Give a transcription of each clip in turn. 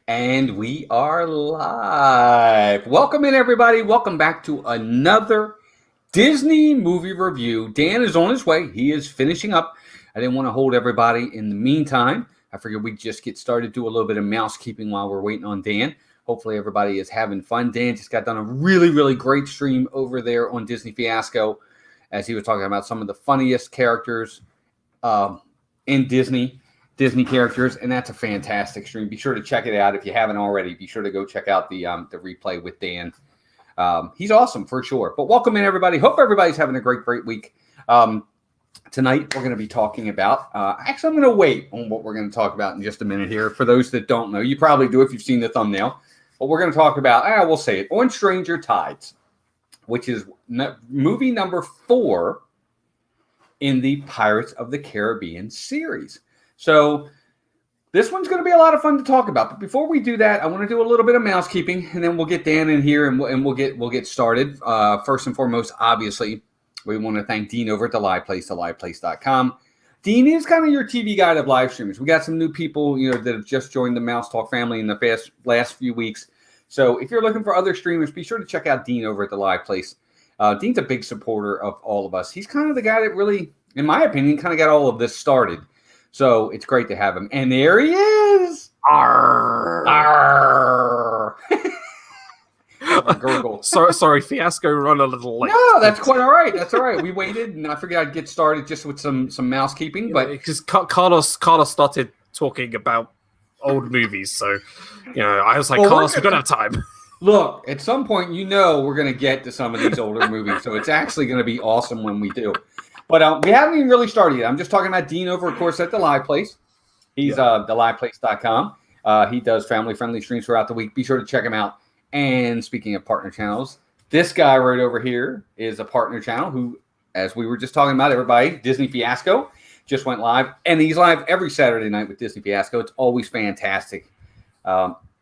And we are live. Welcome in, everybody. Welcome back to another Disney movie review. Dan is on his way. He is finishing up. I didn't want to hold everybody in the meantime. I figured we'd just get started, do a little bit of mousekeeping while we're waiting on Dan. Hopefully everybody is having fun. Dan just got done a really great stream over there on Disney Fiasco as he was talking about some of the funniest characters in Disney characters, and that's a fantastic stream. Be sure to check it out if you haven't already. Be sure to go check out the replay with Dan. He's awesome for sure. But welcome in, everybody. Hope everybody's having a great week. Tonight we're going to be talking about. Actually, I'm going to wait on what we're going to talk about in just a minute here. For those that don't know, you probably do if you've seen the thumbnail. But we're going to talk about. We'll say it on Stranger Tides, which is movie number 4 in the Pirates of the Caribbean series. So this one's going to be a lot of fun to talk about. But before we do that, I want to do a little bit of mousekeeping, and then we'll get Dan in here and we'll get started. First and foremost, obviously, we want to thank Dean over at the Live Place, theliveplace.com. Dean is kind of your TV guide of live streamers. We got some new people, that have just joined the Mouse Talk family in the last few weeks. So if you're looking for other streamers, be sure to check out Dean over at the Live Place. Dean's a big supporter of all of us. He's kind of the guy that really, in my opinion, kind of got all of this started. So it's great to have him. And there he is. Arrrgghh. Gurgle. Sorry, Fiasco run a little late. No, that's quite all right. That's all right. We waited, and I figured I'd get started just with some mousekeeping. But because Carlos started talking about old movies, so I was like, Carlos, we don't have time. Look, at some point, we're going to get to some of these older movies, so it's actually going to be awesome when we do. But we haven't even really started yet. I'm just talking about Dean over, of course, at the Live Place. He's theliveplace.com. He does family-friendly streams throughout the week. Be sure to check him out. And speaking of partner channels, this guy right over here is a partner channel who, as we were just talking about, everybody, Disney Fiasco just went live. And he's live every Saturday night with Disney Fiasco. It's always fantastic.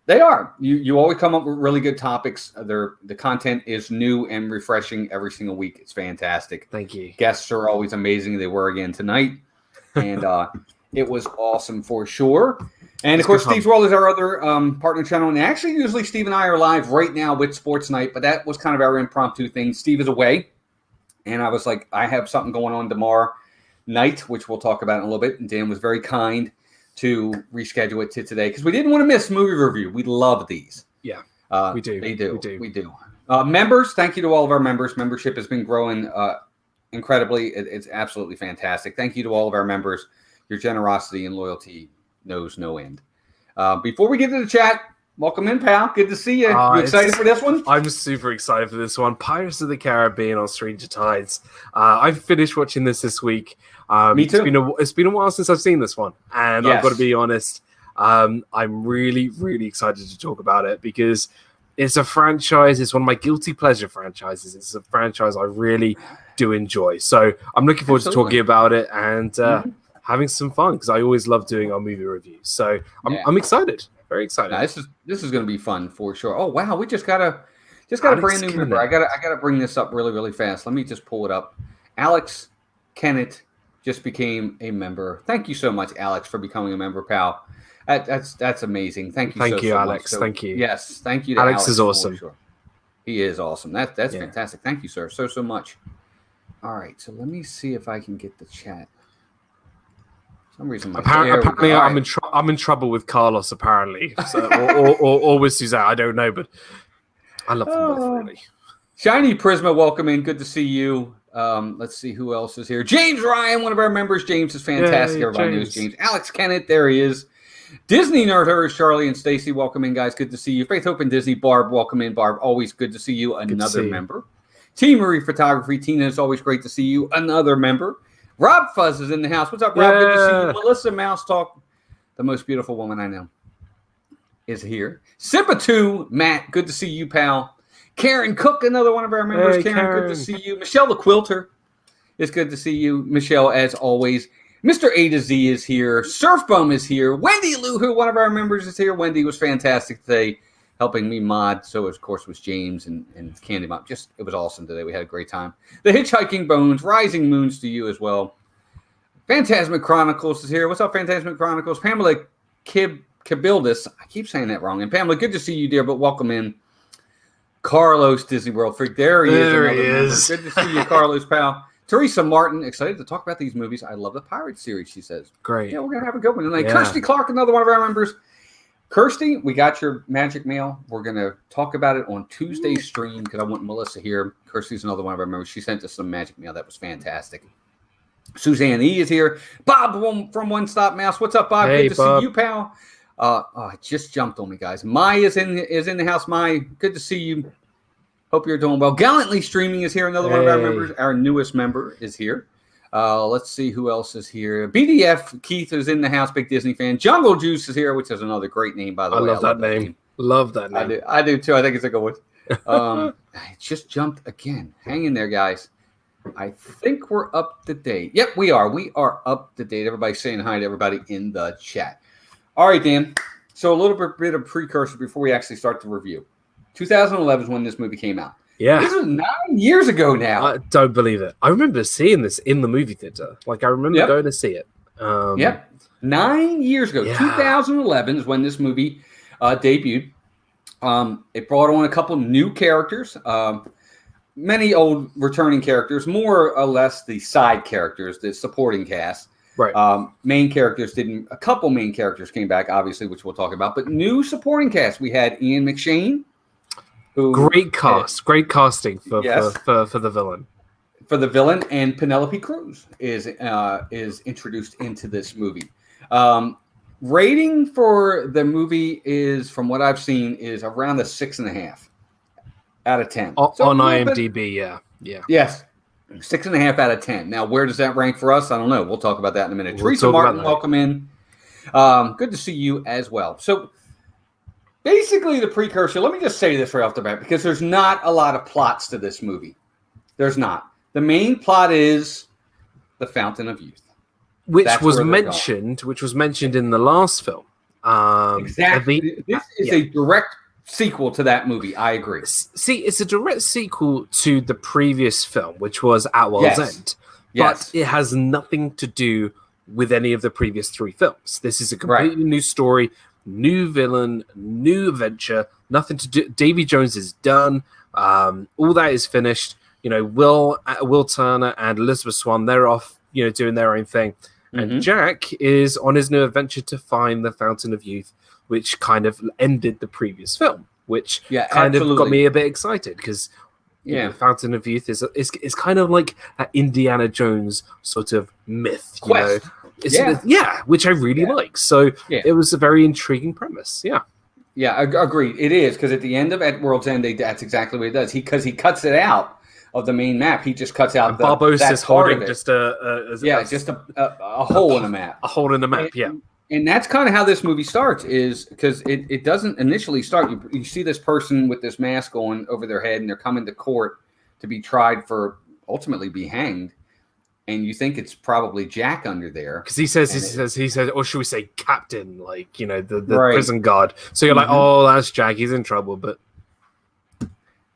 They are. You always come up with really good topics. The content is new and refreshing every single week. It's fantastic. Thank you. Guests are always amazing. They were again tonight. And it was awesome for sure. And, of course, Steve's World is our other partner channel. And actually, usually Steve and I are live right now with Sports Night. But that was kind of our impromptu thing. Steve is away. And I was like, I have something going on tomorrow night, which we'll talk about in a little bit. And Dan was very kind to reschedule it to today because we didn't want to miss movie review. We love these. Yeah, we do. We do. Members, thank you to all of our members. Membership has been growing incredibly. It's absolutely fantastic. Thank you to all of our members. Your generosity and loyalty knows no end. Before we get to the chat, welcome in, pal. Good to see you. You excited for this one? I'm super excited for this one. Pirates of the Caribbean on Stranger Tides. I've finished watching this week. Me too. It's been a while since I've seen this one, and yes. I've got to be honest. I'm really excited to talk about it because it's a franchise. It's one of my guilty pleasure franchises. It's a franchise I really do enjoy. So I'm looking forward to talking about it and having some fun because I always love doing our movie reviews. So I'm excited. Very excited. Now, this is going to be fun for sure. Oh wow, we just got a brand new member. I gotta bring this up really fast. Let me just pull it up. Alex Kennett just became a member. Thank you so much, Alex, for becoming a member, pal. That's amazing. Thank you so Alex. much. So, thank you. Yes, thank you to Alex is awesome. Sure. He is awesome. That's fantastic. Thank you, sir, so much. All right, so let me see if I can get the chat. For some reason, apparently I'm in trouble with Carlos. Apparently, so, or with Suzanne. I don't know, but I love them both really. Shiny Prisma, welcome in. Good to see you. Let's see who else is here. James Ryan, one of our members. James is fantastic. Everybody knows James. Alex Kennett, there he is. Disney Nerd Hers, Charlie and Stacy, welcome in, guys. Good to see you. Faith, Hope, and Disney, Barb, welcome in. Barb, always good to see you. Another member. T. Marie Photography, Tina, it's always great to see you. Another member. Rob Fuzz is in the house. What's up, Rob? Good to see you. Melissa Mouse Talk, the most beautiful woman I know, is here. Simpa2, Matt, good to see you, pal. Karen Cook, another one of our members. Hey, Karen, good to see you. Michelle the Quilter, it's good to see you. Michelle, as always. Mr. A to Z is here. Surf Bum is here. Wendy Luhu, one of our members, is here. Wendy was fantastic today, helping me mod. So, of course, was James and Candy Mom. It was awesome today. We had a great time. The Hitchhiking Bones, Rising Moons to you as well. Phantasmic Chronicles is here. What's up, Phantasmic Chronicles? Pamela Cabildis. I keep saying that wrong. And Pamela, good to see you, dear, but welcome in. Carlos, Disney World Freak. There he is. There he is. Good to see you, Carlos, pal. Teresa Martin, excited to talk about these movies. I love the Pirate series, she says. Great. Yeah, we're going to have a good one tonight. Yeah. Kirsty Clark, another one of our members. Kirsty, we got your magic mail. We're going to talk about it on Tuesday's stream because I want Melissa here. Kirsty's another one of our members. She sent us some magic mail. That was fantastic. Suzanne E. is here. Bob from One Stop Mouse. What's up, Bob? Hey, good to Bob. see you, pal. It just jumped on me, guys. Mai is in the house. Mai, good to see you. Hope you're doing well. Gallantly Streaming is here. Another one of our members. Our newest member is here. Let's see who else is here. BDF Keith is in the house. Big Disney fan. Jungle Juice is here, which is another great name, by the way. I love that name. Love that name. I do too. I think it's a good one. It just jumped again. Hang in there, guys. I think we're up to date. Yep, we are. We are up to date. Everybody's saying hi to everybody in the chat. All right, Dan. So a little bit of precursor before we actually start the review. 2011 is when this movie came out. Yeah. This was 9 years ago now. I don't believe it. I remember seeing this in the movie theater. Like, I remember going to see it. Yep. 9 years ago. Yeah. 2011 is when this movie debuted. It brought on a couple new characters. Many old returning characters, more or less the side characters, the supporting cast. Right. Main characters didn't. A couple main characters came back, obviously, which we'll talk about. But new supporting cast. We had Ian McShane. Great casting for the villain. For the villain, and Penelope Cruz is introduced into this movie. Rating for the movie is, from what I've seen, is around a 6.5 out of 10 on IMDb. Yeah. Yes, 6.5 out of 10. Now, where does that rank for us? I don't know. We'll talk about that in a minute. Teresa Martin, welcome in. Good to see you as well. So, basically, the precursor, let me just say this right off the bat, because there's not a lot of plots to this movie. There's not. The main plot is the Fountain of Youth. Which was mentioned in the last film. Exactly. This is a direct sequel to that movie. I agree. See, it's a direct sequel to the previous film, which was At World's End. But it has nothing to do with any of the previous 3 films. This is a completely new story. New villain, new adventure, nothing to do. Davy Jones is done. All that is finished. You know, Will Turner and Elizabeth Swann, they're off, you know, doing their own thing. And Jack is on his new adventure to find the Fountain of Youth, which kind of ended the previous film, which kind of got me a bit excited because the Fountain of Youth is kind of like an Indiana Jones sort of myth, you know. Which I really like. So it was a very intriguing premise. Yeah, agreed. It is, because at the end of At World's End, that's exactly what he does. Because he cuts it out of the main map. He just cuts out Barbossa is holding just a hole in the map. A hole in the map. And that's kind of how this movie starts, is because it doesn't initially start. You see this person with this mask on over their head, and they're coming to court to be tried for ultimately be hanged. And you think it's probably Jack under there, because he says, or should we say, Captain, like, you know, the prison guard. So you're like, oh, that's Jack. He's in trouble. But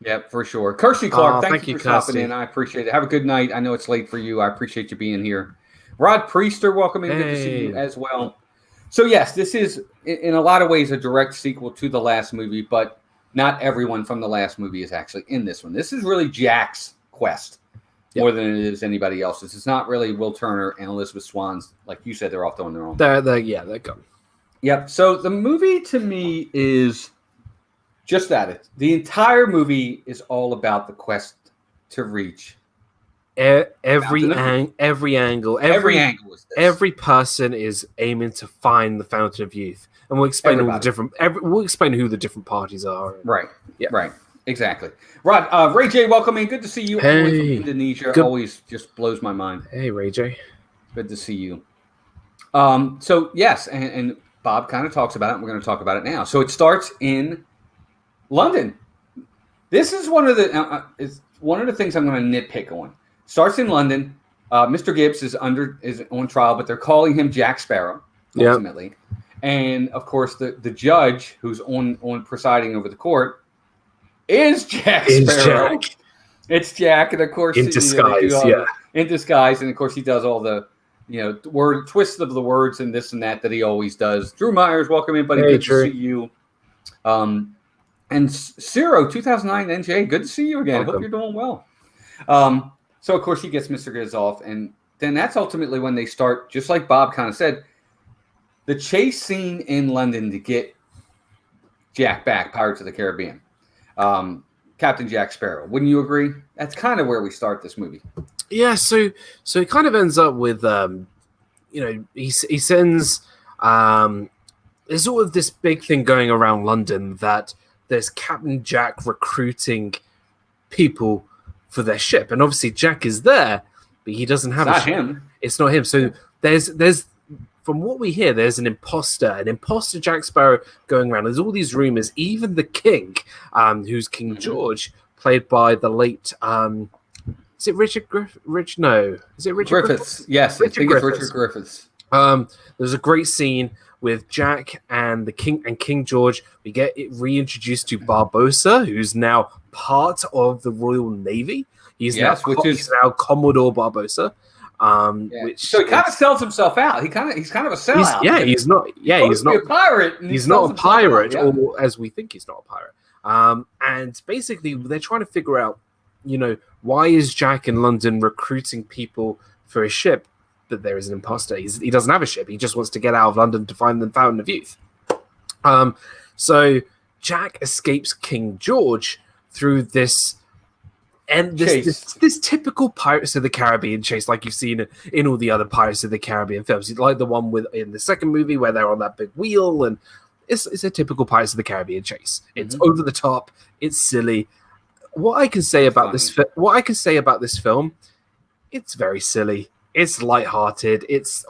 yeah, for sure. Kirsty Clark, thank you for Kirsty. stopping in. I appreciate it. Have a good night. I know it's late for you. I appreciate you being here. Rod Priester, welcome in. Good to see you as well. So yes, this is in a lot of ways a direct sequel to the last movie, but not everyone from the last movie is actually in this one. This is really Jack's quest. More than it is anybody else's. It's not really Will Turner and Elizabeth Swann's. Like you said, they're off on their own. They're gone. Yep. So the movie to me is just that. The entire movie is all about the quest to reach. Every angle is this. Every person is aiming to find the Fountain of Youth, and we'll explain we'll explain who the different parties are. Right. Yeah. Right. Exactly. Rod, Ray J, welcome in. Good to see you. Hey. All the way from Indonesia. Always just blows my mind. Hey, Ray J. Good to see you. So, yes, and Bob kind of talks about it, and we're going to talk about it now. So it starts in London. This is one of the things I'm going to nitpick on. Starts in London. Mr. Gibbs is on trial, but they're calling him Jack Sparrow, ultimately. Yep. And, of course, the judge who's on presiding over the court is Jack Sparrow. It's Jack, and of course in disguise, in disguise, and of course he does all the word twist of the words and this and that he always does. Drew Myers, welcome in, buddy. Hey, good Drew. to see you. And Ciro, 2009 NJ, good to see you again. Welcome. Hope you're doing well. So, of course, he gets Mr. Giz off, and then that's ultimately when they start, just like Bob kind of said, the chase scene in London to get Jack back, Pirates of the Caribbean. Captain Jack Sparrow. Wouldn't you agree? That's kind of where we start this movie. Yeah, so it kind of ends up with, he sends, there's sort of this big thing going around London that there's Captain Jack recruiting people for their ship, and obviously Jack is there, but he doesn't have a ship. Him. It's not him. So there's from what we hear, there's an imposter Jack Sparrow going around. There's all these rumors. Even the king, who's King George, played by the late, is it Richard Griffiths? No, is it Richard Griffiths? Yes, I think it's Richard Griffiths. There's a great scene with Jack and the king and King George. We get it reintroduced to Barbossa, who's now part of the Royal Navy. He's now Commodore Barbossa. So he kind of sells himself out. He's kind of a sellout. He's not a pirate. He's not a pirate, or as we think he's not a pirate. And basically, they're trying to figure out, why is Jack in London recruiting people for his ship? But there is an imposter. He doesn't have a ship. He just wants to get out of London to find the Fountain of Youth. So Jack escapes King George through this. And this typical Pirates of the Caribbean chase, like you've seen in all the other Pirates of the Caribbean films, like the one in the second movie where they're on that big wheel, and it's a typical Pirates of the Caribbean chase. It's over the top. It's silly. What I can say about this film, it's very silly. It's lighthearted. It's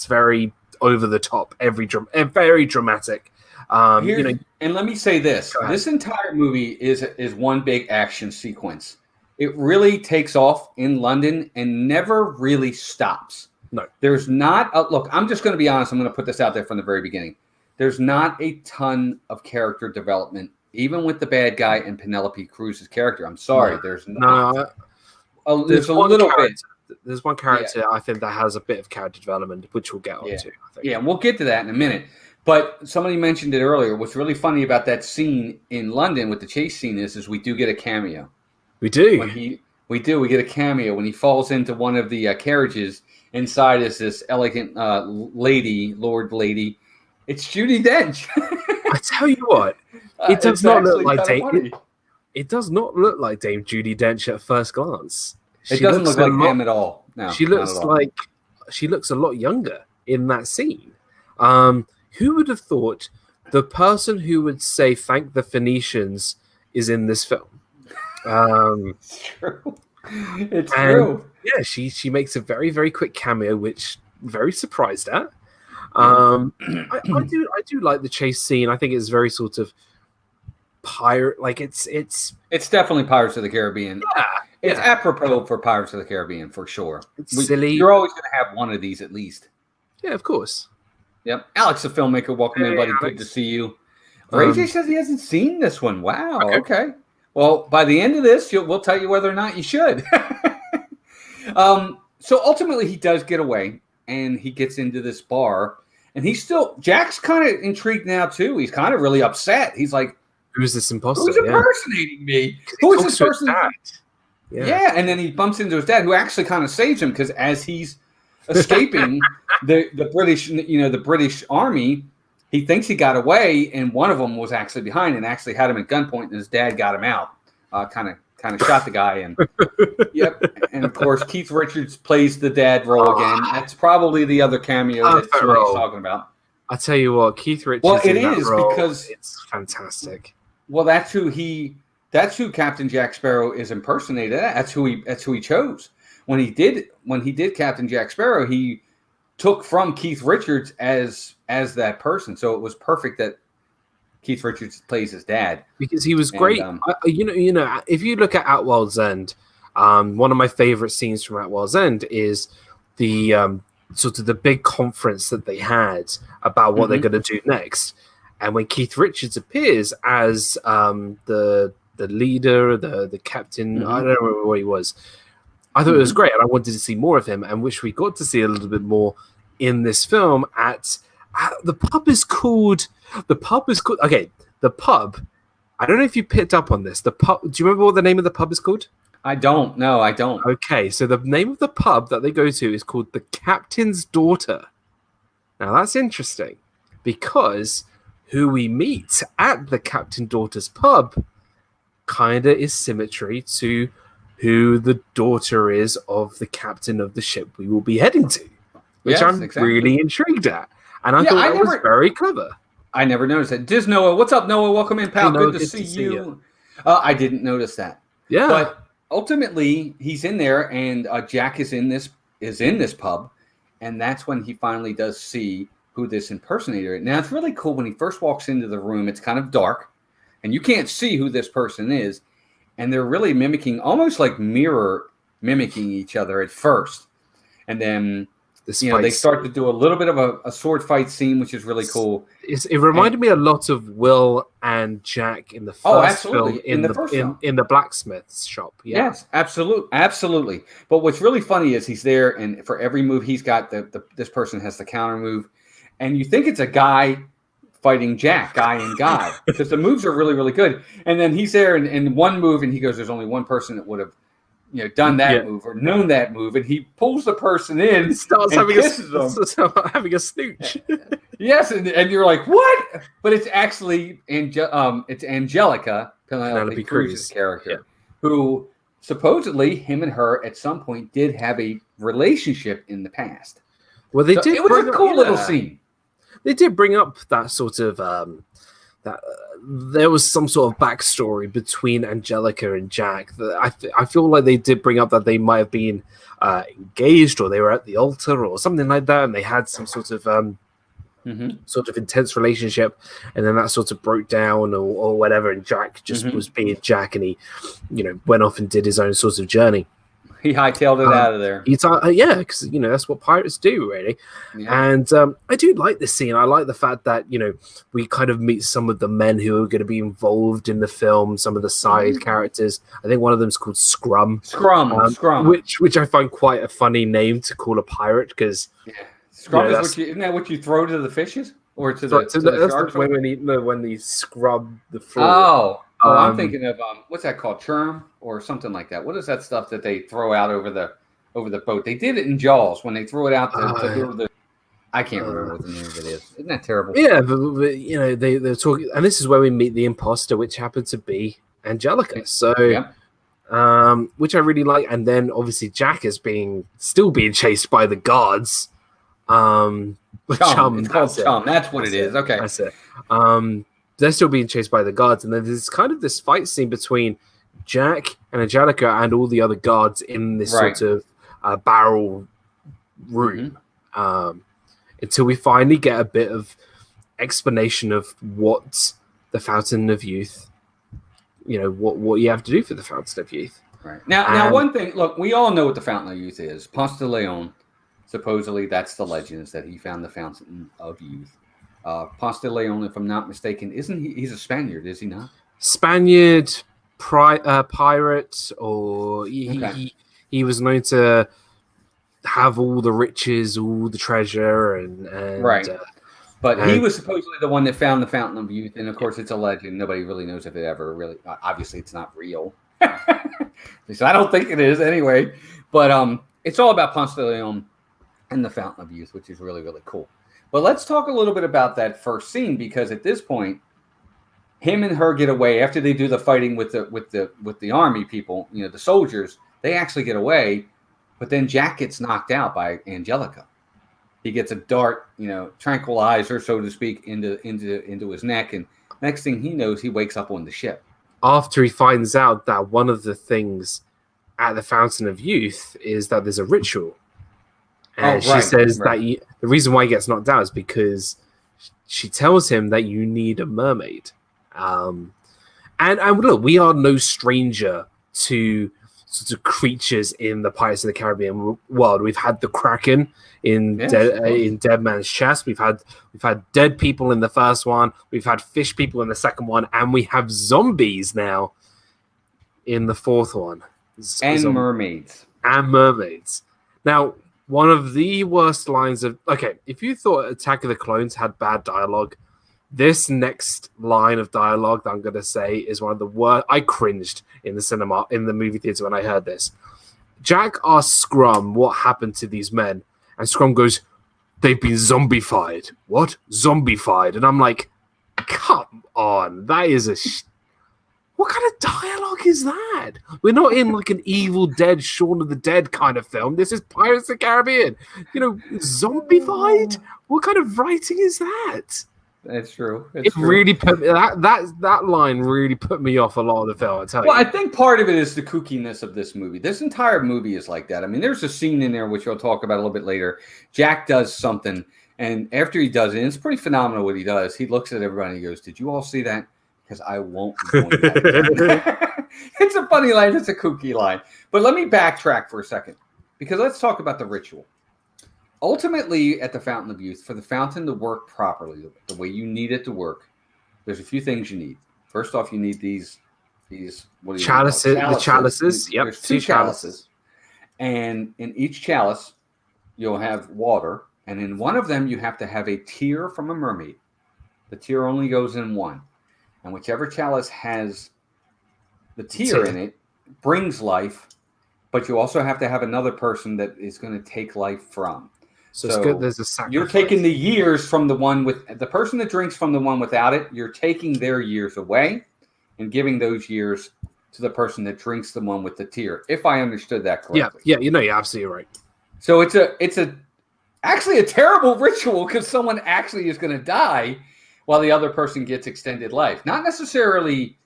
very over the top. Very dramatic. And let me say this: this entire movie is one big action sequence. It really takes off in London and never really stops. No, there's not a look. I'm just going to be honest. I'm going to put this out there from the very beginning. There's not a ton of character development, even with the bad guy and Penelope Cruz's character. I'm sorry, there's not. There's a little bit. There's one character I think that has a bit of character development, which we'll get onto. I think. Yeah, we'll get to that in a minute. But somebody mentioned it earlier. What's really funny about that scene in London with the chase scene is we do get a cameo. We do. We get a cameo when he falls into one of the carriages. Inside is this elegant lord lady. It's Judi Dench. I tell you what, it does not look like Dame. It does not look like Dame Judi Dench at first glance. It doesn't look like him at all. No, she looks a lot younger in that scene. Who would have thought the person who would say "thank the Phoenicians" is in this film? It's true. It's true. Yeah, she makes a very, very quick cameo, which I'm very surprised at. I do like the chase scene. I think it's very sort of pirate. Like it's definitely Pirates of the Caribbean. Yeah, it's apropos for Pirates of the Caribbean for sure. It's silly. You're always going to have one of these at least. Yeah, of course. Yep. Alex, the filmmaker, welcome in, buddy. Good to see you. Ray says he hasn't seen this one. Wow. Okay. Well, by the end of this, we'll tell you whether or not you should. So ultimately, he does get away, and he gets into this bar, and Jack's kind of intrigued now too. He's kind of really upset. He's like, "Who's this imposter? Who's impersonating me? Who is this person?" Yeah, and then he bumps into his dad, who actually kind of saves him because as he's escaping the British army, he thinks he got away, and one of them was actually behind and actually had him at gunpoint, and his dad got him out. Kind of shot the guy, and and of course Keith Richards plays the dad role again. That's probably the other cameo that somebody's talking about. I tell you what, Keith Richards. Well, it is because it's fantastic. Well, that's who Captain Jack Sparrow is impersonated. That's who he chose. When he did Captain Jack Sparrow, he took from Keith Richards as that person. So it was perfect that Keith Richards plays his dad because he was great. If you look at At World's End, one of my favorite scenes from At World's End is the sort of the big conference that they had about what they're going to do next. And when Keith Richards appears as the leader, the captain, I don't remember what he was. I thought it was great, and I wanted to see more of him, and wish we got to see a little bit more in this film. The pub is called. Okay, the pub. I don't know if you picked up on this. The pub. Do you remember what the name of the pub is called? I don't. No, I don't. Okay, so the name of the pub that they go to is called the Captain's Daughter. Now that's interesting, because who we meet at the Captain's Daughter's pub kinda is symmetry to who the daughter is of the captain of the ship we will be heading to, which I'm really intrigued at. And I thought that was very clever. I never noticed that. Diz Noah, what's up, Noah? Welcome in, pal. Good to see you. I didn't notice that. Yeah. But ultimately, he's in there, and Jack is in this pub, and that's when he finally does see who this impersonator is. Now, it's really cool when he first walks into the room. It's kind of dark, and you can't see who this person is. And they're really mimicking, almost like mimicking each other at first. And then, they start to do a little bit of a sword fight scene, which is really cool. It reminded me a lot of Will and Jack in the first film in the blacksmith's shop. Yeah. Yes, absolutely. But what's really funny is he's there, and for every move he's got, this person has the counter move. And you think it's a guy fighting Jack, guy and guy, because the moves are really, really good. And then he's there in one move, and he goes, "There's only one person that would have, done that move or known that move." And he pulls the person in, and starts having a snooch. Yes, and you're like, "What?" But it's actually it's Angelica, Penelope Cruz's character, who supposedly him and her at some point did have a relationship in the past. Well, they did. It was a cool little scene. They did bring up that sort of that there was some sort of backstory between Angelica and Jack. I feel like they did bring up that they might have been engaged, or they were at the altar, or something like that, and they had some sort of intense relationship, and then that sort of broke down or whatever, and Jack just was being Jack, and he went off and did his own sort of journey. He hightailed it out of there. Because that's what pirates do, really. Yeah. And I do like this scene. I like the fact that we kind of meet some of the men who are going to be involved in the film. Some of the side characters. I think one of them is called Scrum. Scrum, which I find quite a funny name to call a pirate, because Scrum isn't that what you throw to the fishes or to the sharks? When they scrub the floor. Oh, I'm thinking of what's that called? Churn or something like that. What is that stuff that they throw out over the boat? They did it in Jaws when they threw it out to do the. I can't remember what the name of it is. Isn't that terrible? Yeah, but they're talking, and this is where we meet the imposter, which happened to be Angelica. So, which I really like. And then obviously Jack is still being chased by the guards. Chum. It's called Chum. That's what it is. Okay, that's it. They're still being chased by the guards, and then there's kind of this fight scene between Jack and Angelica and all the other guards in this sort of barrel room, until we finally get a bit of explanation of what the Fountain of Youth, what you have to do for the Fountain of Youth. Right. Now, one thing, look, we all know what the Fountain of Youth is. Ponce de Leon, supposedly that's the legend, is that he found the Fountain of Youth. Ponce de Leon, if I'm not mistaken, isn't he? He's a Spaniard, is he not? Spaniard, pirate, or he was known to have all the riches, all the treasure, and right. But he was supposedly the one that found the Fountain of Youth, and of course, it's a legend. Nobody really knows if it ever really. Obviously, it's not real. So I don't think it is anyway. But it's all about Ponce de Leon and the Fountain of Youth, which is really, really cool. But let's talk a little bit about that first scene, because at this point, him and her get away after they do the fighting with the army people, the soldiers. They actually get away, but then Jack gets knocked out by Angelica. He gets a dart, tranquilizer, so to speak, into his neck, and next thing he knows, he wakes up on the ship. After he finds out that one of the things at the Fountain of Youth is that there's a ritual. And she says that the reason why he gets knocked out is because she tells him that you need a mermaid. And look, we are no stranger to sort of creatures in the Pirates of the Caribbean world. We've had the Kraken in Dead Man's Chest. We've had dead people in the first one. We've had fish people in the second one, and we have zombies now in the fourth one. And mermaids. and mermaids. Now, one of the worst lines of if you thought Attack of the Clones had bad dialogue, this next line of dialogue that I'm going to say is one of the worst. I cringed in the movie theater when I heard this. Jack asks Scrum what happened to these men, and Scrum goes, "They've been zombified." What? Zombified? And I'm like, come on, that is what kind of dialogue is that? We're not in like an Evil Dead, Shaun of the Dead kind of film. This is Pirates of the Caribbean. Zombified? What kind of writing is that? That's true. It really put me, that line really put me off a lot of the film. I tell you. Well, I think part of it is the kookiness of this movie. This entire movie is like that. I mean, there's a scene in there which we'll talk about a little bit later. Jack does something, and after he does it, it's pretty phenomenal what he does. He looks at everybody and he goes, "Did you all see that? Because I won't be doing that." It's a funny line. It's a kooky line. But let me backtrack for a second, because let's talk about the ritual. Ultimately, at the Fountain of Youth, for the fountain to work properly, the way you need it to work, there's a few things you need. First off, you need these what do you chalices. The chalices. Yep. There's two chalices. And in each chalice, you'll have water. And in one of them, you have to have a tear from a mermaid. The tear only goes in one. And whichever chalice has the tear in it brings life, but you also have to have another person that is going to take life from. So it's good. There's a sacrifice. You're taking the years from the one with the person that drinks from the one without it. You're taking their years away and giving those years to the person that drinks the one with the tear. If I understood that correctly. Yeah. You're absolutely right. So it's actually a terrible ritual, because someone actually is going to die while the other person gets extended life. Not necessarily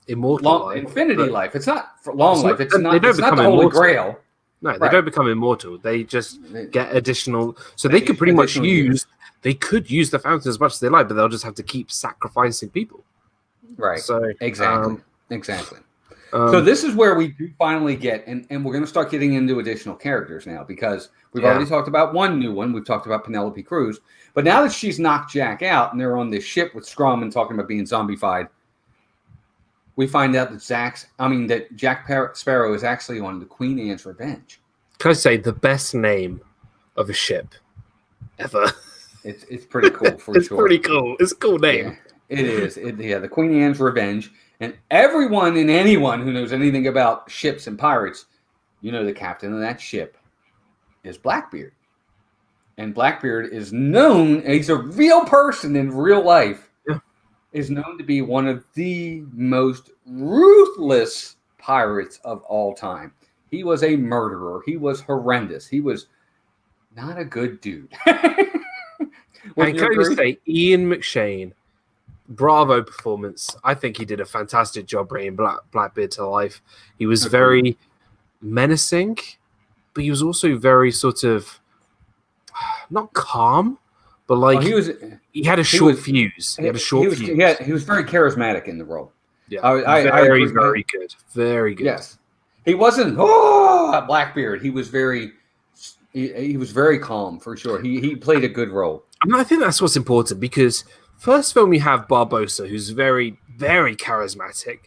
immortal life, infinity life. It's not for long life. It's not. They don't it's not become the Holy immortal. Grail. No, they don't become immortal. They just get additional. So they could pretty much use. They could use the fountain as much as they like, but they'll just have to keep sacrificing people. Right. So exactly. So this is where we do finally get, and we're going to start getting into additional characters now, because we've already talked about one new one. We've talked about Penelope Cruz, but now that she's knocked Jack out and they're on this ship with Scrum and talking about being zombified, we find out that Jack Sparrow is actually on the Queen Anne's Revenge. Can I say the best name of a ship ever? It's pretty cool for it's sure. It's pretty cool. It's a cool name. Yeah, it is. The Queen Anne's Revenge. And everyone and anyone who knows anything about ships and pirates, the captain of that ship is Blackbeard. And Blackbeard is known, he's a real person in real life, is known to be one of the most ruthless pirates of all time. He was a murderer. He was horrendous. He was not a good dude. And can I just say, Ian McShane, bravo performance. I think he did a fantastic job bringing Blackbeard to life. He was very menacing, but he was also very sort of not calm, but like he had a short fuse. He had a short fuse. He was very charismatic in the role. Yeah, very good. Very good. Yes, he wasn't Blackbeard. He was very calm for sure. He played a good role. I think that's what's important, because first film you have Barbossa, who's very, very charismatic,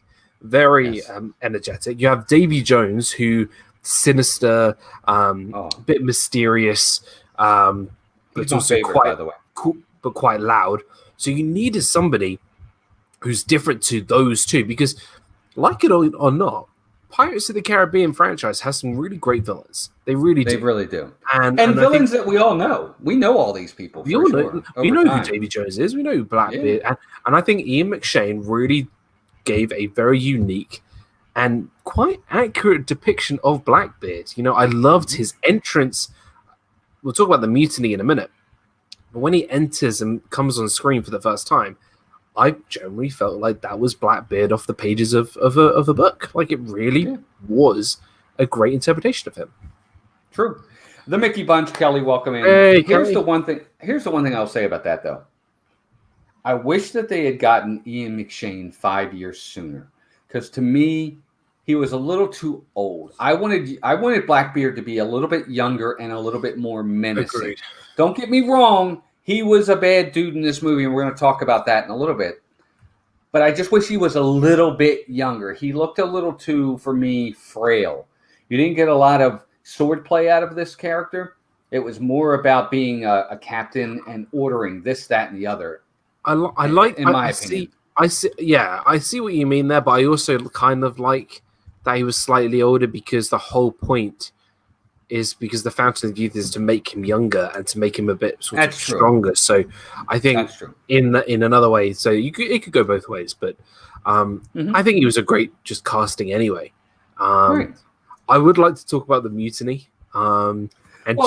very energetic. You have Davy Jones, who sinister, a bit mysterious, but also quite, cool, but quite loud. So you needed somebody who's different to those two, because, like it or not, Pirates of the Caribbean franchise has some really great villains. They really do. And villains that we all know. We know all these people. We know who Davy Jones is. We know who Blackbeard. Yeah. And I think Ian McShane really gave a very unique and quite accurate depiction of Blackbeard. I loved his entrance. We'll talk about the mutiny in a minute. But when he enters and comes on screen for the first time, I generally felt like that was Blackbeard off the pages of a book. Like, it really was a great interpretation of him. True. The Mickey Bunch, Kelly, welcome in. Hey, Here's the one thing I'll say about that, though. I wish that they had gotten Ian McShane 5 years sooner, because to me, he was a little too old. I wanted Blackbeard to be a little bit younger and a little bit more menacing. Agreed. Don't get me wrong. He was a bad dude in this movie, and we're going to talk about that in a little bit. But I just wish he was a little bit younger. He looked a little too, for me, frail. You didn't get a lot of sword play out of this character. It was more about being a captain and ordering this, that, and the other. I opinion. I see what you mean there, but I also kind of like that he was slightly older because the whole point is because the Fountain of Youth is to make him younger and to make him a bit sort of stronger. So I think in another way, so it could go both ways, but I think he was a great just casting anyway. Right. I would like to talk about the mutiny, and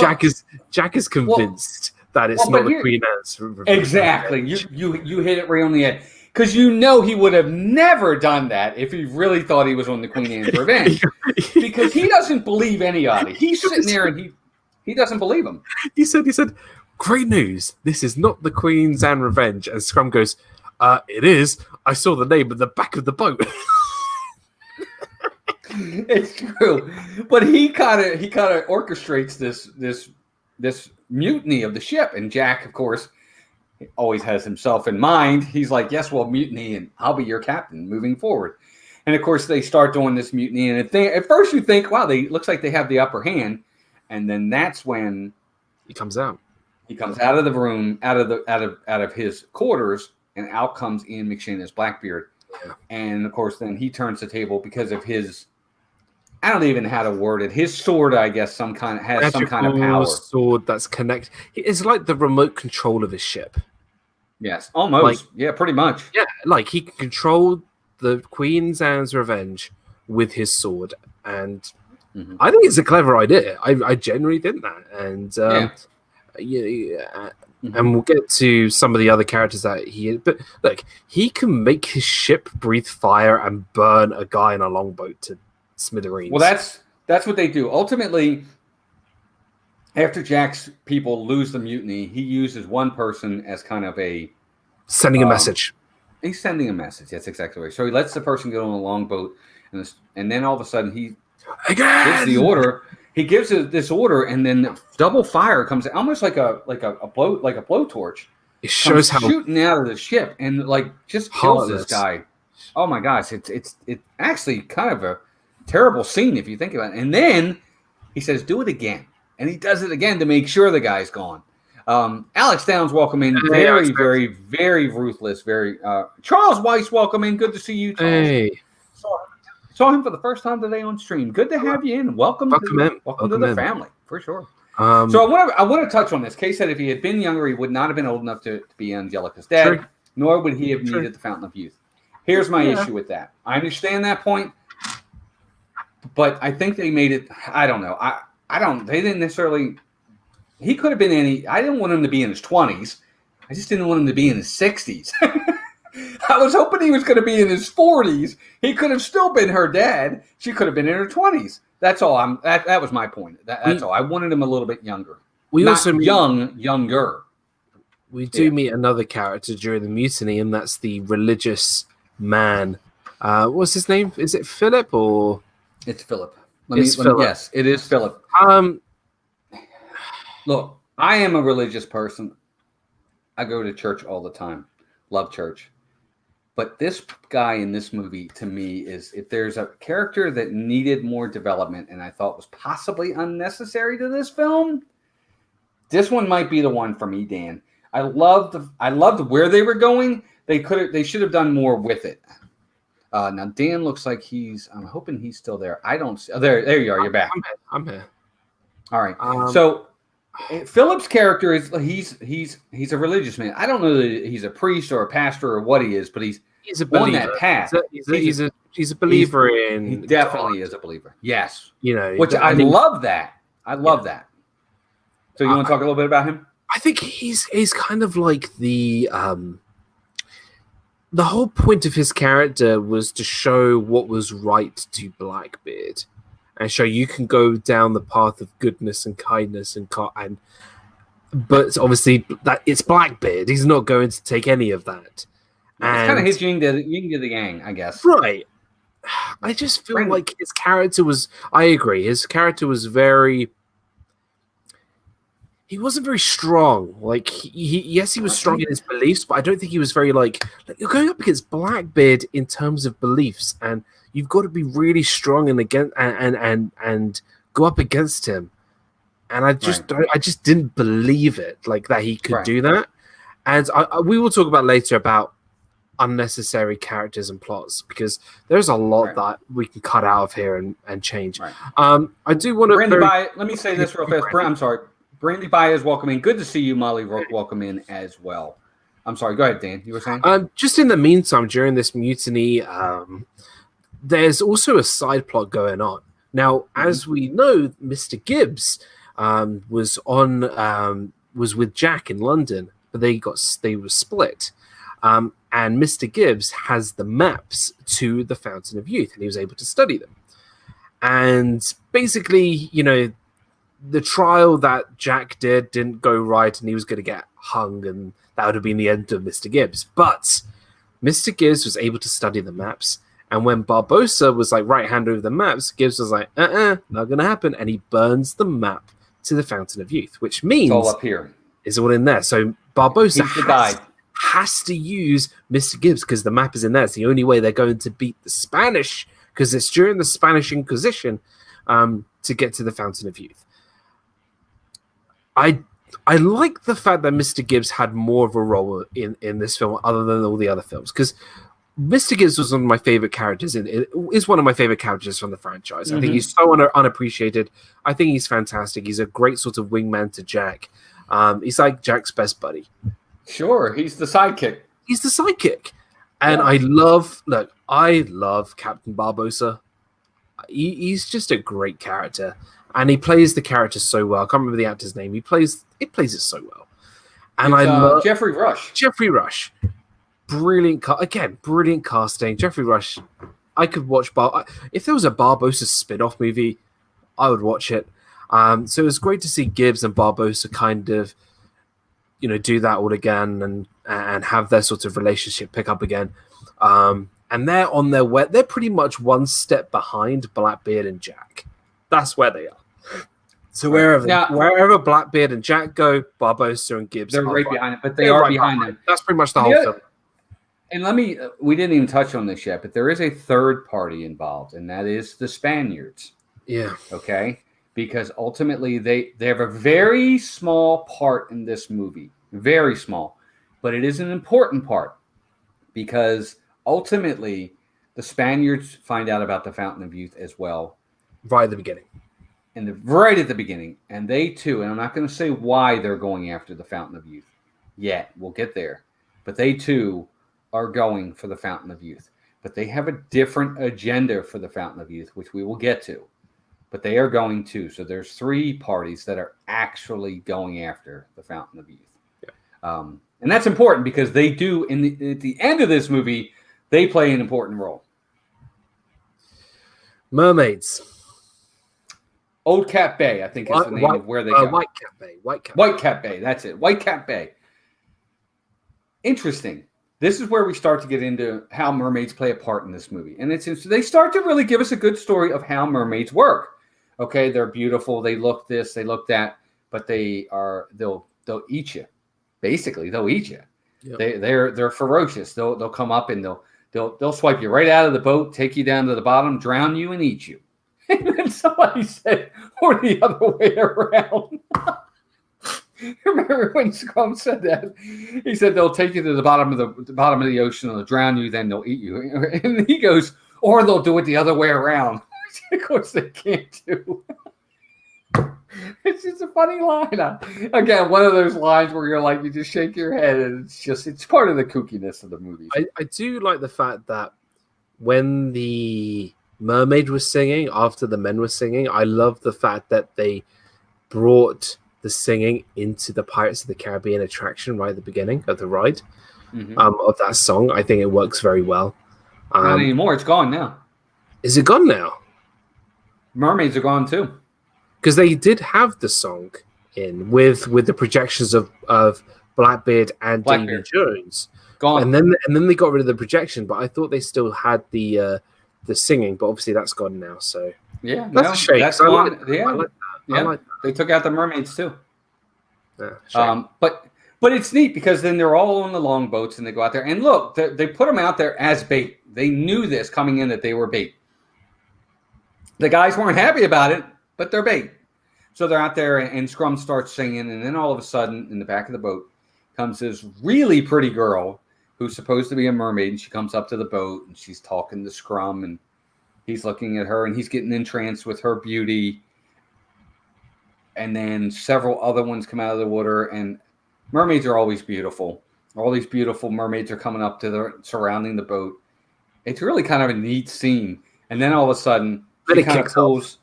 Jack is convinced that it's not the Queen Anne's revenge. Exactly, you hit it right on the head. Because he would have never done that if he really thought he was on the Queen Anne's revenge. Because he doesn't believe anybody. He's sitting there and he doesn't believe him. He said, great news. This is not the Queen's Anne revenge. And Scrum goes, it is. I saw the name at the back of the boat. It's true. But he kind of orchestrates this mutiny of the ship. And Jack, of course, always has himself in mind. He's like, yes, well, mutiny, and I'll be your captain moving forward. And of course, they start doing this mutiny, and at first you think, wow, looks like they have the upper hand, and then that's when he comes out. He comes out of the room, out of his quarters, and out comes Ian McShane as Blackbeard. Yeah. And of course, then he turns the table because of his. I don't even know how to word it. His sword, I guess, has some kind of power. Sword that's connected. It's like the remote control of his ship. Yes, almost. Yeah, pretty much. Yeah, like he can control the Queen's Anne's revenge with his sword, and I think it's a clever idea. I genuinely think that, and and we'll get to some of the other characters that but look, he can make his ship breathe fire and burn a guy in a longboat to smithereens. Well, that's what they do. Ultimately, after Jack's people lose the mutiny, he uses one person as kind of sending a message. He's sending a message. That's exactly right. So he lets the person get on a longboat, and then all of a sudden he gives the order. He gives this order, and then double fire comes out, almost like a blowtorch. It shows how shooting out of the ship and just kills this guy. Oh my gosh! It's actually kind of a terrible scene if you think about it. And then he says, "Do it again," and he does it again to make sure the guy's gone. Alex Downs, welcome in. Very, very, very ruthless. Very Charles Weiss, welcome in. Good to see you, Charles. Hey. Saw him for the first time today on stream. Good to have you in. Welcome to the family, for sure. So I want to touch on this. Kay said if he had been younger, he would not have been old enough to be Angelica's dad, nor would he have needed the Fountain of Youth. Here's my issue with that. I understand that point, but I think they made it. I don't know. They didn't necessarily. He could have been I didn't want him to be in his 20s. I just didn't want him to be in his 60s. I was hoping he was going to be in his 40s. He could have still been her dad. She could have been in her 20s. That's all. That was my point. That's all. I wanted him a little bit younger. Younger. We do meet another character during the mutiny, and that's the religious man. What's his name? Is it Philip or? It's Philip. Philip. Yes, it is Philip. Look, I am a religious person. I go to church all the time. Love church. But this guy in this movie, to me, is if there's a character that needed more development and I thought was possibly unnecessary to this film, this one might be the one for me, Dan. I loved where they were going. They should have done more with it. Now Dan looks like I'm hoping he's still there. I don't see. Oh, there you are. You're back. I'm here. All right. So Philip's character is he's a religious man. I don't know that he's a priest or a pastor or what he is, but he's a believer. On that path. He's a believer in. He definitely is a believer. Yes, which I love that. I love that. So you want to talk a little bit about him? I think he's kind of like the whole point of his character was to show what was right to Blackbeard. And show you can go down the path of goodness and kindness but obviously that it's Blackbeard. He's not going to take any of that. It's kind of his yin to the yang, I guess. Right. I just feel like his character was. I agree. His character was very. he wasn't very strong. Like yes, he was strong in his beliefs, but I don't think he was very like you're going up against Blackbeard in terms of beliefs, and you've got to be really strong and against and go up against him. And I just didn't believe it, like that he could do that. And we will talk about later about unnecessary characters and plots, because there's a lot that we can cut out of here and change. I do want to. Brandy Bye, let me say this real fast. I'm sorry. Brandy Bye is welcome in. Good to see you, Molly Rook. Welcome in as well. I'm sorry. Go ahead, Dan. You were saying? Just in the meantime, during this mutiny, there's also a side plot going on. Now, as we know, Mr. Gibbs was with Jack in London, but they were split. And Mr. Gibbs has the maps to the Fountain of Youth, and he was able to study them. And basically, the trial that Jack didn't go right, and he was going to get hung, and that would have been the end of Mr. Gibbs. But Mr. Gibbs was able to study the maps, and when Barbossa was like right hand over the maps, Gibbs was like, not going to happen, and he burns the map to the Fountain of Youth, which means it's all up here. It's all in there. So Barbossa has to use Mr. Gibbs because the map is in there. It's the only way they're going to beat the Spanish, because it's during the Spanish Inquisition to get to the Fountain of Youth. I like the fact that Mr. Gibbs had more of a role in this film other than all the other films, because Mr. Gibbs was one of my favorite characters. Is one of my favorite characters from the franchise. I think he's so unappreciated. I think he's fantastic. He's a great sort of wingman to Jack. He's like Jack's best buddy. Sure, he's the sidekick. He's the sidekick. And I love Captain Barbossa. He's just a great character. And he plays the character so well. I can't remember the actor's name. He plays it so well. And I love Jeffrey Rush. Jeffrey Rush. Brilliant casting. Jeffrey Rush. I could watch if there was a Barbossa spin-off movie, I would watch it. So it was great to see Gibbs and Barbossa kind of do that all again and have their sort of relationship pick up again. And they're on their way. They're pretty much one step behind Blackbeard and Jack. That's where they are. So wherever Blackbeard and Jack go, Barbossa and Gibbs they're right behind it, but they are right behind them. That's pretty much the whole film. And we didn't even touch on this yet, but there is a third party involved, and that is the Spaniards. Yeah. Okay? Because ultimately they have a very small part in this movie. Very small. But it is an important part, because ultimately the Spaniards find out about the Fountain of Youth as well. Right at the beginning. Right at the beginning. And they too, and I'm not going to say why they're going after the Fountain of Youth yet. We'll get there. But they too are going for the Fountain of Youth. But they have a different agenda for the Fountain of Youth, which we will get to. But they are going too. So there's three parties that are actually going after the Fountain of Youth. Yeah. And that's important because they do, at the end of this movie, they play an important role. Mermaids. Old Cat Bay, I think is the name of where they go. White Cat Bay. White Cat Bay, that's it. White Cat Bay. Interesting. This is where we start to get into how mermaids play a part in this movie. And they start to really give us a good story of how mermaids work. Okay, they're beautiful, they look this, they look that, but they'll eat you. Basically, they'll eat you. Yep. They're ferocious. They'll come up and they'll swipe you right out of the boat, take you down to the bottom, drown you, and eat you. And then somebody said, or the other way around. Remember when Scrum said that? He said they'll take you to the bottom of the ocean, they'll drown you, then they'll eat you. And he goes, or they'll do it the other way around. Of course they can't do. It's just a funny line. Again, one of those lines where you're like, you just shake your head, and it's part of the kookiness of the movie. I do like the fact that when the mermaid was singing, after the men were singing, I love the fact that they brought the singing into the Pirates of the Caribbean attraction right at the beginning of the ride of that song. I think it works very well. Not anymore. It's gone now. Is it gone now? Mermaids are gone too. Because they did have the song in with the projections of Blackbeard and Davy Jones. Gone. And then they got rid of the projection, but I thought they still had the singing, but obviously that's gone now. So yeah, that's a shame. That's gone. I like that. They took out the mermaids too. But it's neat because then they're all on the longboats and they go out there and look, they put them out there as bait. They knew this coming in that they were bait. The guys weren't happy about it, but they're bait. So they're out there and Scrum starts singing, and then all of a sudden in the back of the boat comes this really pretty girl who's supposed to be a mermaid, and she comes up to the boat and she's talking to Scrum, and he's looking at her and he's getting entranced with her beauty. And then several other ones come out of the water, and mermaids are always beautiful. All these beautiful mermaids are coming up to the surrounding the boat. It's really kind of a neat scene. And then all of a sudden, she kind of pulls,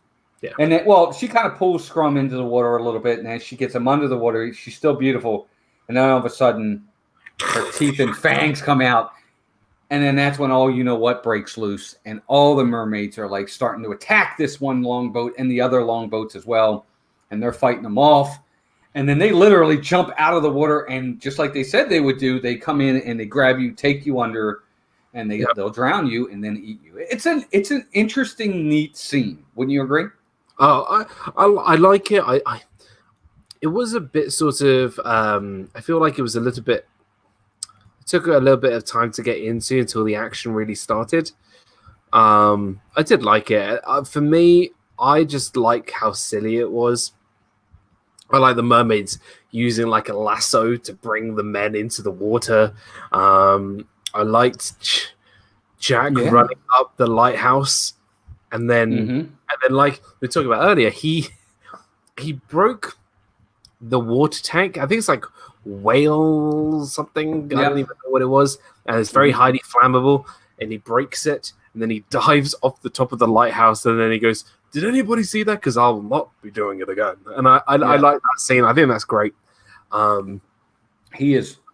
and then, she kind of pulls Scrum into the water a little bit, and as she gets him under the water, she's still beautiful. And then all of a sudden, her teeth and fangs come out, and then that's when all you know what breaks loose, and all the mermaids are like starting to attack this one longboat and the other longboats as well, and they're fighting them off. And then they literally jump out of the water, and just like they said they would do, they come in and they grab you, take you under, and they'll drown you and then eat you. It's an interesting, neat scene. Wouldn't you agree? Oh, I like it. It was a bit sort of. I feel like it was a little bit. It took a little bit of time to get into until the action really started. I did like it. For me, I just like how silly it was. I like the mermaids using like a lasso to bring the men into the water. I liked Jack running up the lighthouse, and then like we were talking about earlier, he broke the water tank. I think it's like whale something. I don't even know what it was, and it's very highly flammable. And he breaks it, and then he dives off the top of the lighthouse, and then he goes, "Did anybody see that? Because I'll not be doing it again." And I like that scene. I think that's great.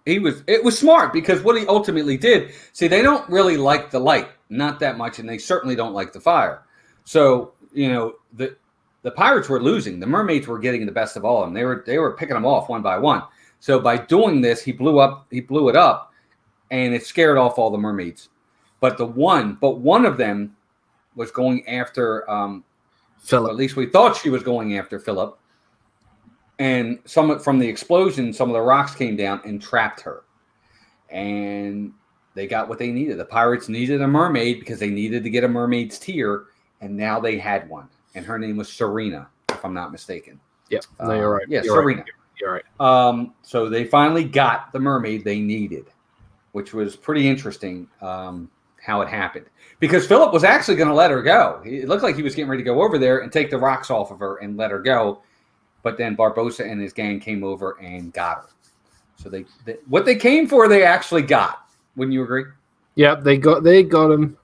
It was smart because what he ultimately did, see, they don't really like the light, not that much, and they certainly don't like the fire. So, the pirates were losing. The mermaids were getting the best of all of them. They were picking them off one by one. So by doing this, he blew it up, and it scared off all the mermaids. But one of them was going after Philip. At least we thought she was going after Philip. And from the explosion, some of the rocks came down and trapped her. And they got what they needed. The pirates needed a mermaid because they needed to get a mermaid's tear, and now they had one. And her name was Serena, if I'm not mistaken. Yep. No, you're right. Yeah, Serena. Right. You're right. So they finally got the mermaid they needed, which was pretty interesting how it happened. Because Philip was actually going to let her go. It looked like he was getting ready to go over there and take the rocks off of her and let her go. But then Barbossa and his gang came over and got her. So they what they came for, they actually got. Wouldn't you agree? Yeah, they got him.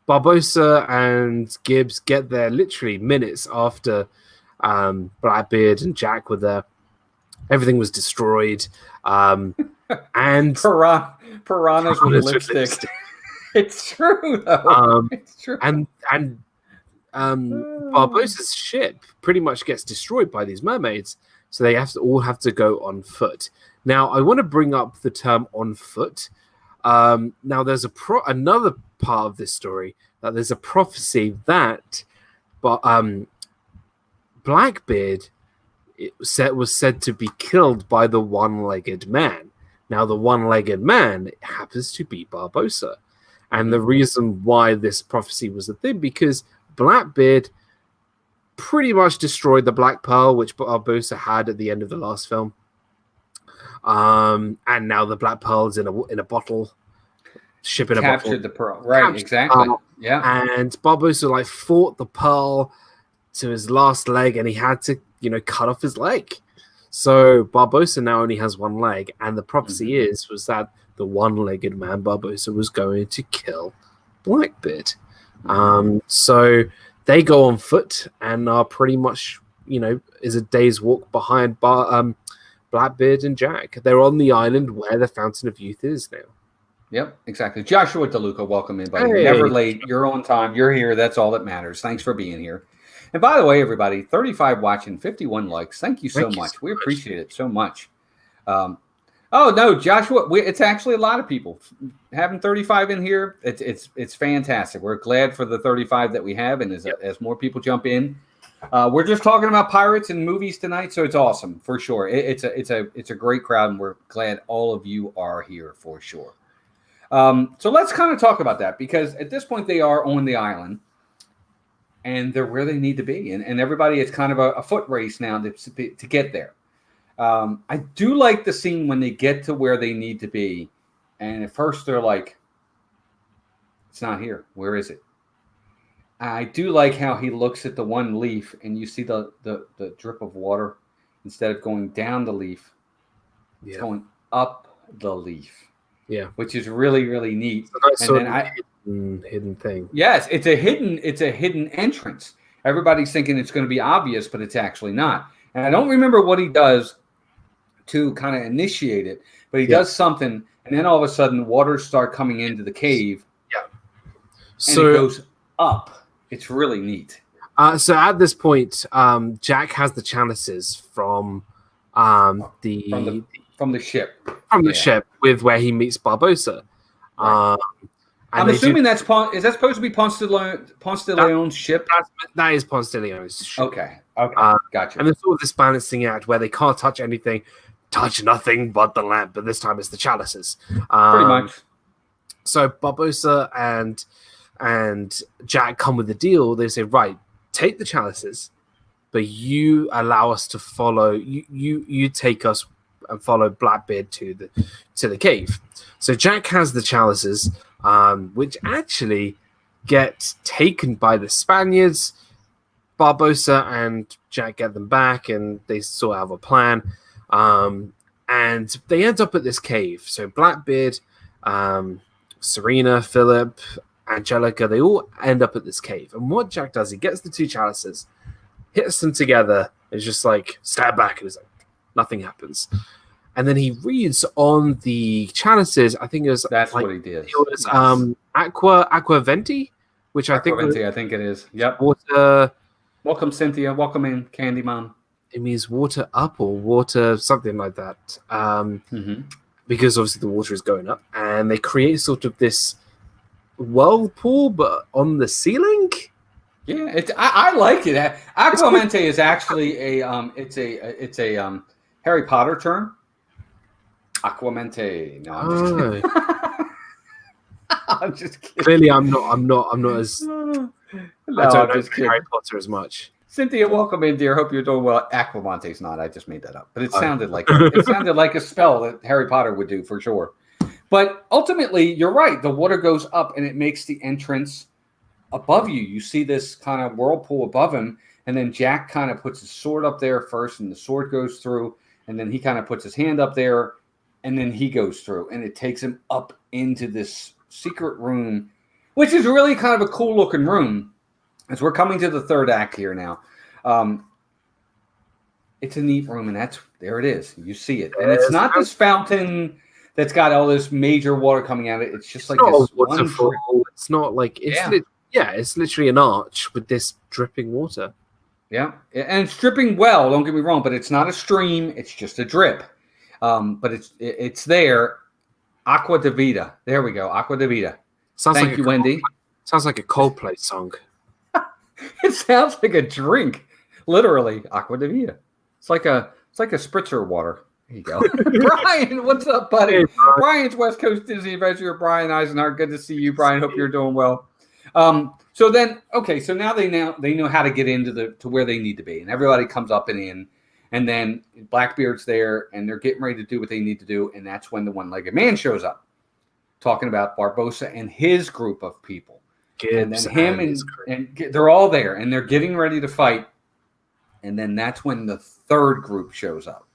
Barbossa and Gibbs get there literally minutes after Blackbeard and Jack were there. Everything was destroyed. And piranhas with lipstick. It's true, though. It's true. And Barbossa's ship pretty much gets destroyed by these mermaids, so they all have to go on foot. Now, I want to bring up the term "on foot." Now, there's another part of this story that there's a prophecy that, Blackbeard was said to be killed by the one-legged man. Now, the one-legged man happens to be Barbossa, and the reason why this prophecy was a thing because Blackbeard pretty much destroyed the Black Pearl, which Barbossa had at the end of the last film. And now the Black Pearl is in a bottle, ship in a bottle. Captured the pearl, right? Exactly. Yeah. And Barbossa fought the pearl to his last leg, and he had to, cut off his leg. So Barbossa now only has one leg, and the prophecy was that the one-legged man Barbossa was going to kill Blackbeard. So they go on foot and are pretty much, is a day's walk behind Blackbeard and Jack. They're on the island where the Fountain of Youth is now. Yep, exactly. Joshua DeLuca, welcome in, buddy. Hey. You're never late. You're on time. You're here. That's all that matters. Thanks for being here. And by the way, everybody, 35 watching, 51 likes. Thank you so much. We appreciate it so much. Oh, no, Joshua, it's actually a lot of people. Having 35 in here, it's fantastic. We're glad for the 35 that we have, and as more people jump in, We're just talking about pirates and movies tonight, so it's awesome for sure. It's a great crowd, and we're glad all of you are here for sure. So let's kind of talk about that, because at this point they are on the island, and they're where they need to be, and everybody, it's kind of a foot race now to get there. I do like the scene when they get to where they need to be, and at first they're like, "It's not here. Where is it?" I do like how he looks at the one leaf, and you see the drip of water. Instead of going down the leaf, it's going up the leaf. Yeah, which is really, really neat. And then hidden thing. Yes, it's a hidden entrance. Everybody's thinking it's going to be obvious, but it's actually not. And I don't remember what he does to kind of initiate it, but he does something, and then all of a sudden, waters start coming into the cave. Yeah, so it goes up. It's really neat. So at this point, Jack has the chalices from the ship. From the ship with where he meets Barbossa. Right. I'm assuming is that supposed to be Ponce de Leon's ship? That is Ponce de Leon's ship. Okay, gotcha. And there's all this balancing act where they can't touch anything, touch nothing but the lamp, but this time it's the chalices. Pretty much. So Barbossa and Jack come with the deal. They say, right, take the chalices, but you allow us to follow. You take us and follow Blackbeard to the cave. So Jack has the chalices, which actually get taken by the Spaniards. Barbossa and Jack get them back, and they sort of have a plan. And they end up at this cave. So Blackbeard, Serena, Philip, Angelica, they all end up at this cave. And what Jack does, he gets the two chalices, hits them together, and is just like, stand back, and it's like, nothing happens. And then he reads on the chalices, I think it was... That's what he did. It was Aqua Venti, which I think... I think it is. Yep. Water... Welcome, Cynthia. Welcome in, Candyman. It means water up or water, something like that. Because obviously the water is going up. And they create sort of this whirlpool, but on the ceiling? Yeah, I like it. Aquamente is actually it's a Harry Potter term. Aquamente. No, I'm just kidding. Clearly, I'm not as. No, I don't know Harry Potter as much. Cynthia, welcome in, dear. Hope you're doing well. Aquamante's not. I just made that up, but it sounded like it sounded like a spell that Harry Potter would do for sure. But ultimately, you're right. The water goes up, and it makes the entrance above you. You see this kind of whirlpool above him, and then Jack kind of puts his sword up there first, and the sword goes through, and then he kind of puts his hand up there, and then he goes through, and it takes him up into this secret room, which is really kind of a cool looking room. As we're coming to the third act here now, it's a neat room, and there it is. You see it, and it's not this fountain that's got all this major water coming out of it. It's just like this waterfall. It's not like it's literally an arch with this dripping water. Yeah, and it's dripping well. Don't get me wrong, but it's not a stream. It's just a drip. But it's there. Aqua de Vida. There we go. Aqua de Vida. Thank you, Wendy. Sounds like a Coldplay song. It sounds like a drink, literally. Aqua de Vida. It's like a spritzer water. There you go. Brian, what's up, buddy? Hey, Brian's West Coast Disney Adventure. Brian Eisenhart. Good to see you, Brian. Hope you're doing well. So now they know how to get into to where they need to be, and everybody comes up and in, and then Blackbeard's there, and they're getting ready to do what they need to do, and that's when the one-legged man shows up, talking about Barbossa and his group of people. Gibbs and then him and they're all there, and they're getting ready to fight, and then that's when the third group shows up,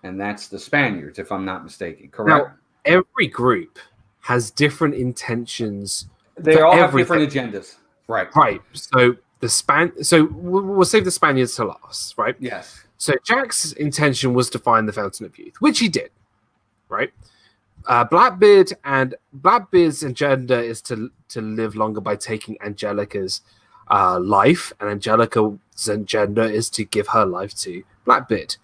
and that's the Spaniards, if I'm not mistaken. Correct? Now, every group has different intentions. They all have different agendas. Right. Right. So we'll save the Spaniards to last, right? Yes. So Jack's intention was to find the Fountain of Youth, which he did, right? Blackbeard's agenda is to live longer by taking Angelica's life, and Angelica's agenda is to give her life to Blackbeard.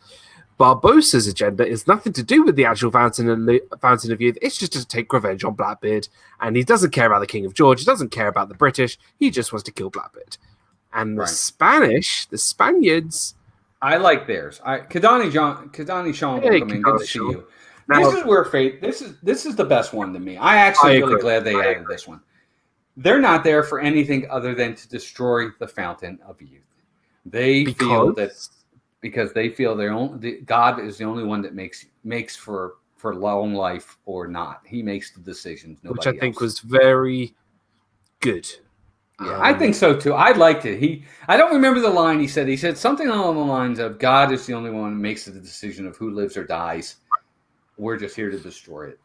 Barbossa's agenda is nothing to do with the actual Fountain of Youth. It's just to take revenge on Blackbeard, and he doesn't care about the King of George. He doesn't care about the British. He just wants to kill Blackbeard. And the Spaniards. I like theirs. Kadani Sean will come in. Good to see you. Now, this is where fate. This is the best one to me. I actually really glad they added this one. They're not there for anything other than to destroy the fountain of youth. They feel that because they feel God is the only one that makes for long life or not. He makes the decisions. Which I think was very good. Yeah, I think so too. I liked it. I don't remember the line he said. He said something along the lines of God is the only one who makes the decision of who lives or dies. We're just here to destroy it,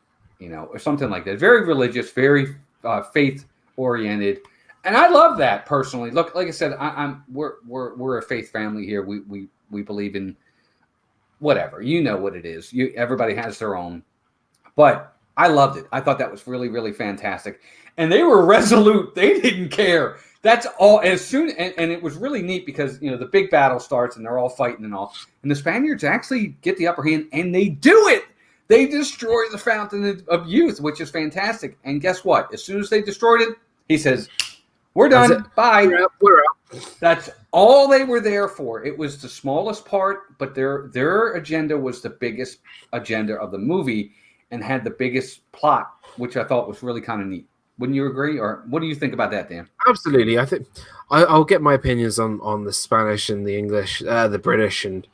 or something like that. Very religious, very faith oriented, and I love that personally. Look, like I said, we're a faith family here. We believe in whatever, what it is. Everybody has their own, but I loved it. I thought that was really, really fantastic. And they were resolute. They didn't care. That's all. As soon and it was really neat because the big battle starts and they're all fighting and all. And the Spaniards actually get the upper hand and they do it. They destroy the fountain of youth, which is fantastic. And guess what? As soon as they destroyed it, he says, "We're done. Bye. We're out." That's all they were there for. It was the smallest part, but their agenda was the biggest agenda of the movie and had the biggest plot, which I thought was really kind of neat. Wouldn't you agree? Or what do you think about that, Dan? Absolutely. I think I'll get my opinions on the Spanish and the English, the British, and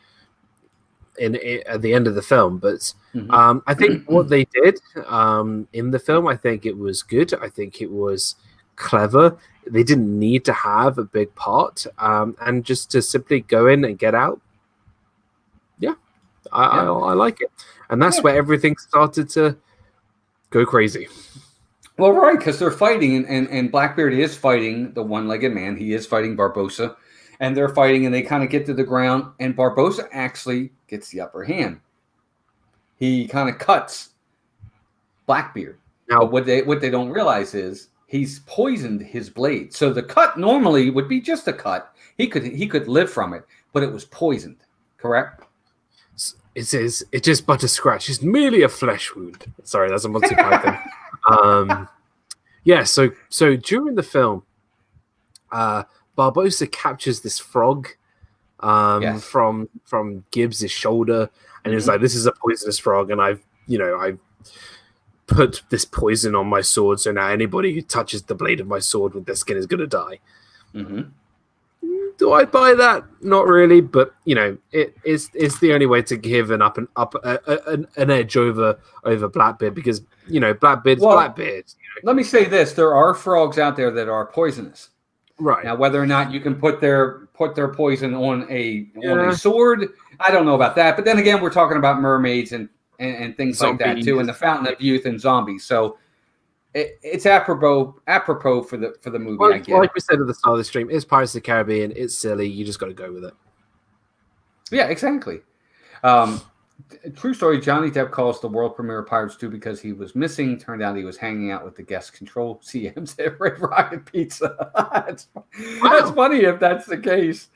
at the end of the film. But I think what they did in the film, I think it was good. I think it was clever. They didn't need to have a big part, and just to simply go in and get out. Yeah, I like it, and that's where everything started to go crazy. Well, right, because they're fighting, and Blackbeard is fighting the one-legged man. He is fighting Barbossa, and they're fighting, and they kind of get to the ground, and Barbossa actually gets the upper hand. He kind of cuts Blackbeard. Now, what they don't realize is he's poisoned his blade. So the cut normally would be just a cut. He could live from it, but it was poisoned. Correct? It says it's just but a scratch. It's merely a flesh wound. Sorry, that's a Monty Python. So during the film, Barbossa captures this frog from Gibbs's shoulder, and he's like, "This is a poisonous frog, and I've put this poison on my sword, so now anybody who touches the blade of my sword with their skin is going to die." Do I buy that? Not really, but it's the only way to give an edge over Blackbeard, because Blackbeard's Blackbeard. Let me say this: there are frogs out there that are poisonous. Right. Now, whether or not you can put their poison on a sword, I don't know about that. But then again, we're talking about mermaids and things like that too, and the Fountain of Youth and zombies. So it's apropos for the movie. Well, like we said at the start of the stream, it's Pirates of the Caribbean. It's silly. You just got to go with it. Yeah, exactly. True story. Johnny Depp calls the world premiere of Pirates 2 because he was missing. Turned out he was hanging out with the guest control CMs at Red Rocket Pizza. That's funny if that's the case.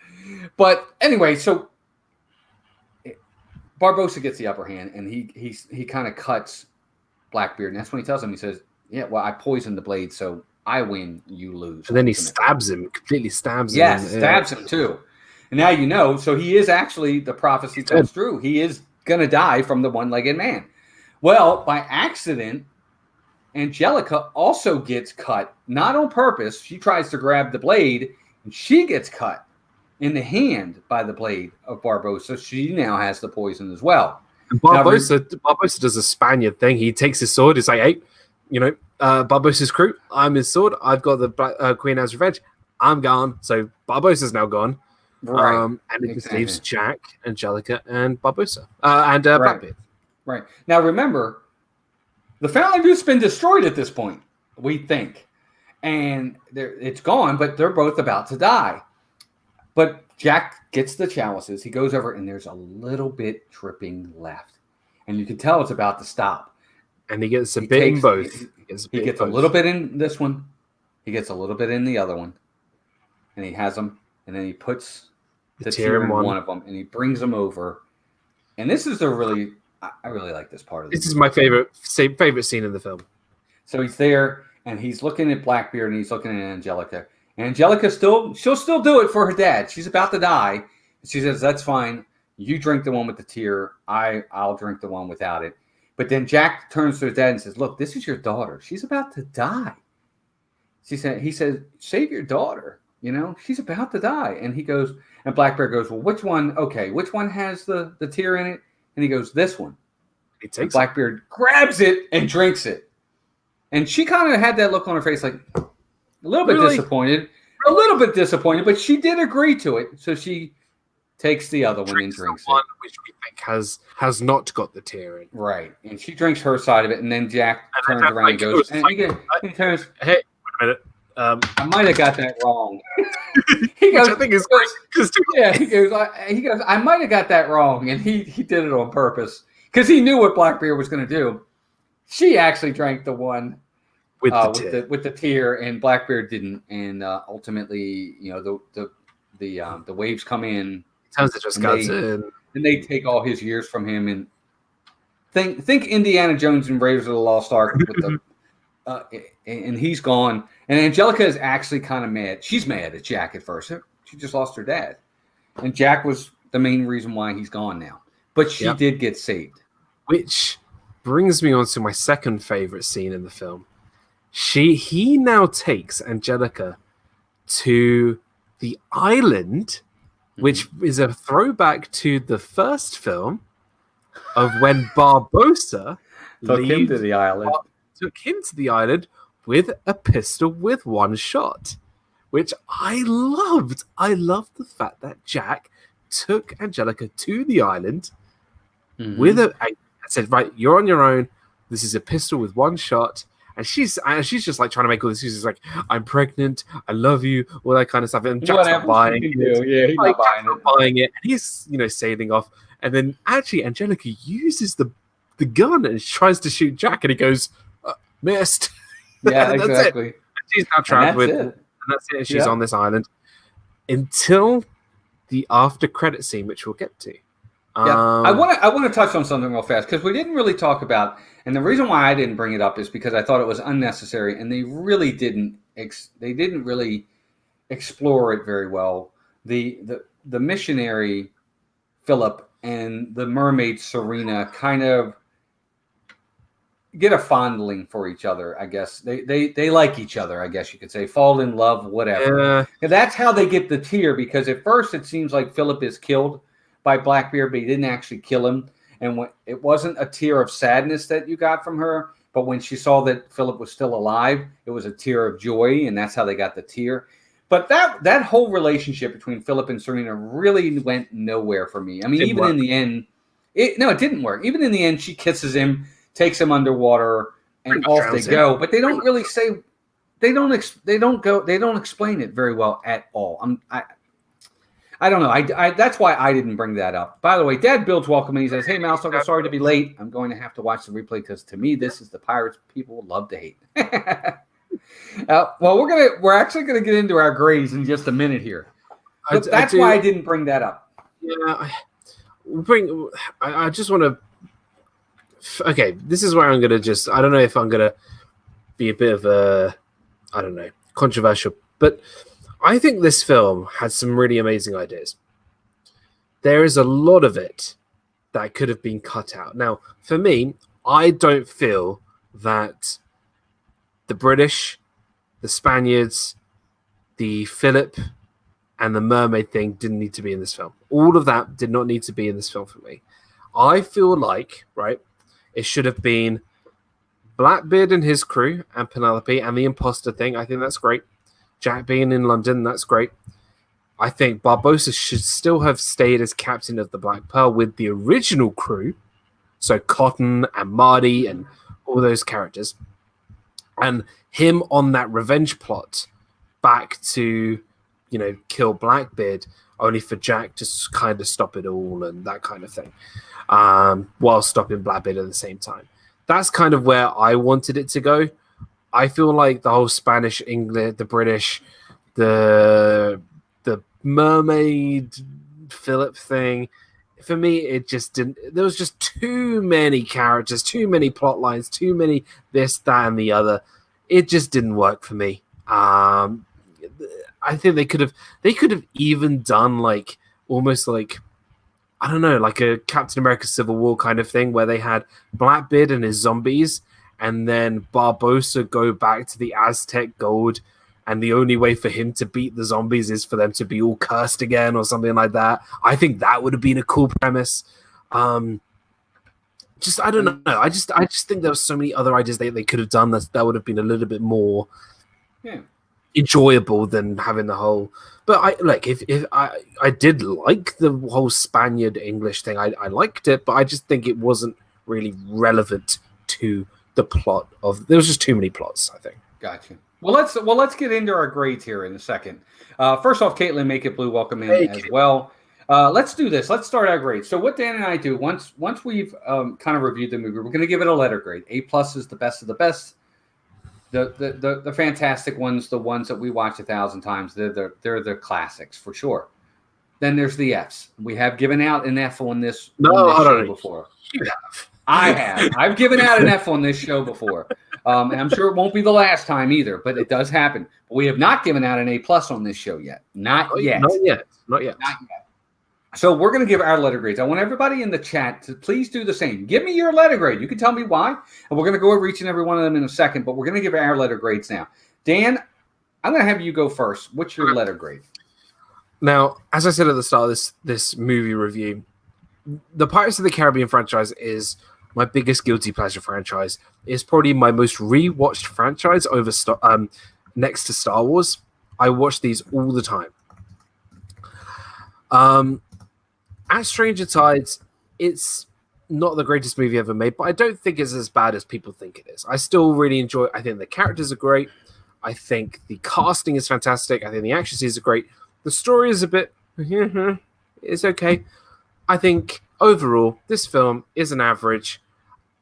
But anyway, so Barbossa gets the upper hand, and he kind of cuts Blackbeard, and that's when he tells him, he says, "Yeah, well, I poisoned the blade, so I win, you lose." And then he stabs him, completely stabs him. Yes, stabs him too. And now so he is actually, the prophecy comes true. He is going to die from the one-legged man. Well, by accident, Angelica also gets cut, not on purpose. She tries to grab the blade, and she gets cut in the hand by the blade of Barbossa. She now has the poison as well. And Barbossa does a Spaniard thing. He takes his sword. He's like, "Hey, Barbossa's crew, I'm his sword. I've got the Queen Anne's Revenge. I'm gone." So Barbossa's now gone. Right. And it just leaves Jack, Angelica, and Barbossa. And Blackbeard. Right. Now, remember, the Fountain of Youth's been destroyed at this point, we think. And it's gone, but they're both about to die. But Jack gets the chalices. He goes over, and there's a little bit dripping left. And you can tell it's about to stop. And he gets a bit in both. He gets a little bit in this one. He gets a little bit in the other one. And he has them. And then he puts the tear in one of them. And he brings them over. And this is I really like this part of this. This is my favorite scene in the film. So he's there, and he's looking at Blackbeard, and he's looking at Angelica. Angelica she'll still do it for her dad. She's about to die. She says, "That's fine. You drink the one with the tear. I'll drink the one without it." But then Jack turns to his dad and says, "Look, this is your daughter. She's about to die." He says, "Save your daughter. You know, she's about to die." And he goes, and Blackbeard goes, "Well, which one? Okay, which one has the tear in it?" And he goes, "This one." He takes Blackbeard grabs it and drinks it. And she kind of had that look on her face, like a little bit disappointed. A little bit disappointed, but she did agree to it. So she takes the other one and drinks it. Which we think has not got the tear in. Right. And she drinks her side of it, and then Jack turns around and goes, and he turns, "Hey, wait a minute. I might have got that wrong." He goes, which I think is great. Yeah, he goes, "I might have got that wrong." And he did it on purpose because he knew what Blackbeard was going to do. She actually drank the one with the tear, and Blackbeard didn't. And ultimately, you know, the waves come in. Turns it just goes in. And they take all his years from him. And think Indiana Jones and Raiders of the Lost Ark with the and he's gone. And Angelica is actually kind of mad. She's mad at Jack at first. She just lost her dad. And Jack was the main reason why he's gone now. But she did get saved. Which brings me on to my second favorite scene in the film. He now takes Angelica to the island, which is a throwback to the first film of when Barbossa took him to the island with a pistol with one shot, which I loved. I loved the fact that Jack took Angelica to the island with I said, "Right, you're on your own. This is a pistol with one shot." And she's just like trying to make all this. She's just like, "I'm pregnant. I love you," all that kind of stuff. And Jack's not buying it. Yeah, he's not buying it. And he's sailing off. And then actually, Angelica uses the gun and tries to shoot Jack, and he goes, "Missed." Yeah, and exactly. And she's now trapped with, and that's it. She's on this island until the after credit scene, which we'll get to. Yeah, I want to touch on something real fast because we didn't really talk about, and the reason why I didn't bring it up is because I thought it was unnecessary, and they really didn't. They didn't really explore it very well. The missionary Philip and the mermaid Serena kind of get a fondling for each other. I guess they like each other. I guess you could say fall in love, whatever. And that's how they get the tear because at first it seems like Philip is killed by Blackbeard, but he didn't actually kill him. And when, it wasn't a tear of sadness that you got from her, but when she saw that Philip was still alive, it was a tear of joy, and that's how they got the tear. But that whole relationship between Philip and Serena really went nowhere for me. I mean, even in the end, it didn't work. Even in the end, she kisses him, takes him underwater, and off they go. But they don't really say, they don't explain it very well at all. I don't know. That's why I didn't bring that up. By the way, Dad builds welcome and he says, "Hey, Mouse Uncle, sorry to be late. I'm going to have to watch the replay because to me, this is the Pirates people love to hate." Well, we're actually gonna get into our grades in just a minute here. But that's why I didn't bring that up. Yeah, I just want to. Okay, this is where I'm gonna I don't know if I'm gonna be a bit of a, I don't know, controversial, but I think this film had some really amazing ideas. There is a lot of it that could have been cut out. Now, for me, I don't feel that the British, the Spaniards, the Philip, and the mermaid thing didn't need to be in this film. All of that did not need to be in this film for me. I feel like, right, it should have been Blackbeard and his crew and Penelope and the imposter thing. I think that's great. Jack being in London, that's great. I think Barbossa should still have stayed as captain of the Black Pearl with the original crew. So Cotton and Marty and all those characters. And him on that revenge plot back to, kill Blackbeard, only for Jack to kind of stop it all and that kind of thing, while stopping Blackbeard at the same time. That's kind of where I wanted it to go. I feel like the whole Spanish, English, the British, the mermaid Philip thing, for me, it just didn't. There was just too many characters, too many plot lines, too many this, that, and the other. It just didn't work for me. I think they could have even done like almost like, I don't know, like a Captain America Civil War kind of thing where they had Blackbeard and his zombies, and then Barbossa go back to the Aztec gold, and the only way for him to beat the zombies is for them to be all cursed again or something like that. I think that would have been a cool premise. Just I don't know. I just think there were so many other ideas they could have done that would have been a little bit more enjoyable than having the whole. But I did like the whole Spaniard English thing. I liked it, but I just think it wasn't really relevant to the plot of. There was just too many plots, I think. Gotcha. Well, let's get into our grades here in a second. First off, Caitlin, Make It Blue, welcome in as well. Let's do this. Let's start our grades. So what Dan and I do once we've kind of reviewed the movie, we're going to give it a letter grade. A+ is the best of the best. The fantastic ones, the ones that we watch 1,000 times, they're the classics for sure. Then there's the Fs. We have given out an F on this show before. You have. I have. I've given out an F on this show before. And I'm sure it won't be the last time either, but it does happen. But we have not given out an A+ on this show yet. Not yet. So we're going to give our letter grades. I want everybody in the chat to please do the same. Give me your letter grade. You can tell me why. And we're going to go over each and every one of them in a second, but we're going to give our letter grades now. Dan, I'm going to have you go first. What's your letter grade? Now, as I said at the start of this movie review, the Pirates of the Caribbean franchise is my biggest guilty pleasure franchise. It's probably my most rewatched franchise over next to Star Wars. I watch these all the time. At Stranger Tides, it's not the greatest movie ever made, but I don't think it's as bad as people think it is. I still really enjoy it. I think the characters are great. I think the casting is fantastic. I think the action scenes are great. The story is a bit, it's okay. I think overall, this film is an average.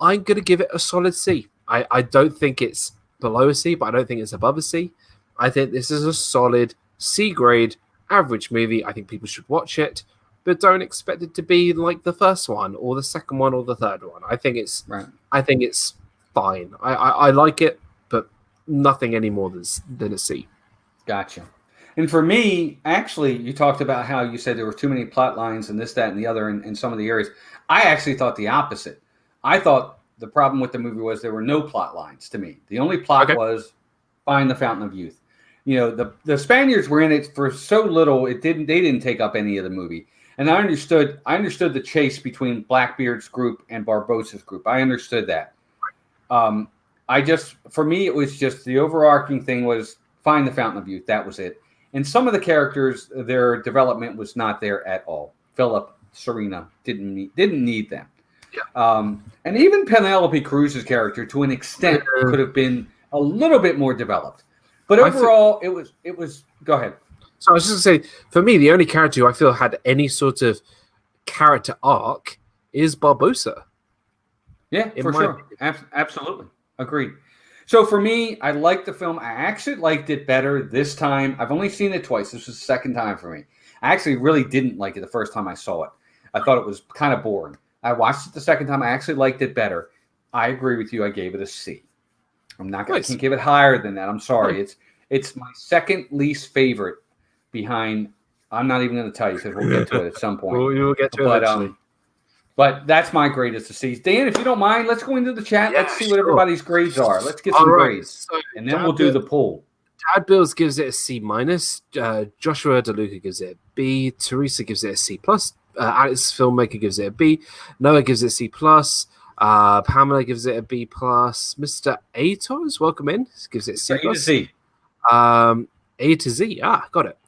I'm going to give it a solid C. I don't think it's below a C, but I don't think it's above a C. I think this is a solid C grade average movie. I think people should watch it, but don't expect it to be like the first one or the second one or the third one. I think it's fine. I like it, but nothing any more than a C. Gotcha. And for me, actually, you talked about how you said there were too many plot lines and this, that, and the other in some of the areas. I actually thought the opposite. I thought the problem with the movie was there were no plot lines to me. The only plot was find the Fountain of Youth. You know, the Spaniards were in it for so little, they didn't take up any of the movie. And I understood the chase between Blackbeard's group and Barbossa's group. I understood that. For me, it was just the overarching thing was find the Fountain of Youth. That was it. And some of the characters, their development was not there at all. Philip, Serena didn't need them. Yeah. And even Penelope Cruz's character, to an extent, could have been a little bit more developed. But overall, it was. Go ahead. So I was just going to say, for me, the only character who I feel had any sort of character arc is Barbossa. Yeah, for sure. Absolutely. Agreed. So for me, I liked the film. I actually liked it better this time. I've only seen it twice. This was the second time for me. I actually really didn't like it the first time I saw it. I thought it was kind of boring. I watched it the second time. I actually liked it better. I agree with you. I gave it a C. I'm not going to give it higher than that. I'm sorry. It's my second least favorite behind. I'm not even going to tell you because we'll get to it at some point. We'll get to it eventually. But that's my grade is a C. Dan, if you don't mind, let's go into the chat. Let's see what everybody's grades are. Let's get some grades. So and then we'll do the poll. Tad Bills gives it a C minus. Joshua DeLuca gives it a B. Teresa gives it a C plus. Alex Filmmaker gives it a B. Noah gives it a C plus. Pamela gives it a B plus. Mr. Atos, welcome in. Gives it a C plus. A to Z. A to Z. Got it.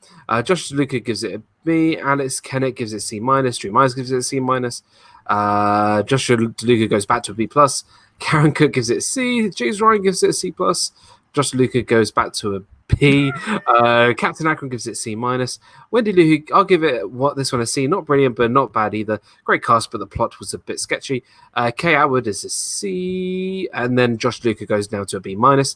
Josh DeLuca gives it a B. Alex Kennett gives it a C minus. Drew Myers gives it a C minus. Joshua DeLuca goes back to a B plus. Karen Cook gives it a C. James Ryan gives it a C plus. Josh DeLuca goes back to a B. Captain Akron gives it a C minus. Wendy Liu, I'll give this one a C. Not brilliant, but not bad either. Great cast, but the plot was a bit sketchy. Kay Atwood is a C, and then Josh DeLuca goes down to a B minus.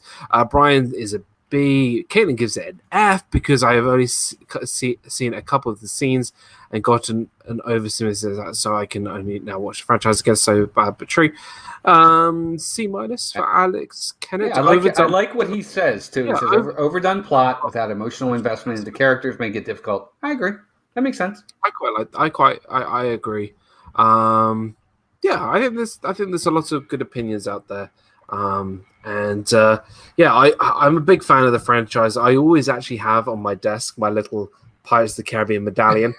Brian is a B. Caitlin gives it an F because I have only seen a couple of the scenes and gotten an overstimulus, so I can only now watch the franchise again. So bad but true. C- for Alex Kennett. Yeah, I like what he says too. He says overdone plot without emotional investment into characters make it difficult. I agree. That makes sense. I agree. Yeah, I think there's a lot of good opinions out there. I'm a big fan of the franchise. I always actually have on my desk my little Pirates of the Caribbean medallion.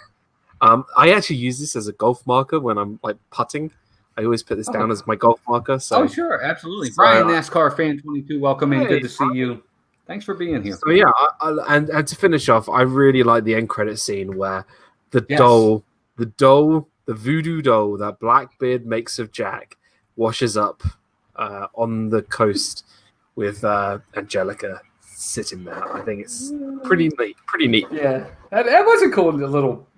I actually use this as a golf marker when I'm like putting. I always put this down as my golf marker. So. Sure, absolutely. Brian, NASCAR fan 22, welcome in. Good to see you. Thanks for being here. So yeah, and to finish off, I really like the end credit scene where the voodoo doll that Blackbeard makes of Jack washes up on the coast with Angelica sitting there. I think it's pretty neat. Yeah, that was a cool little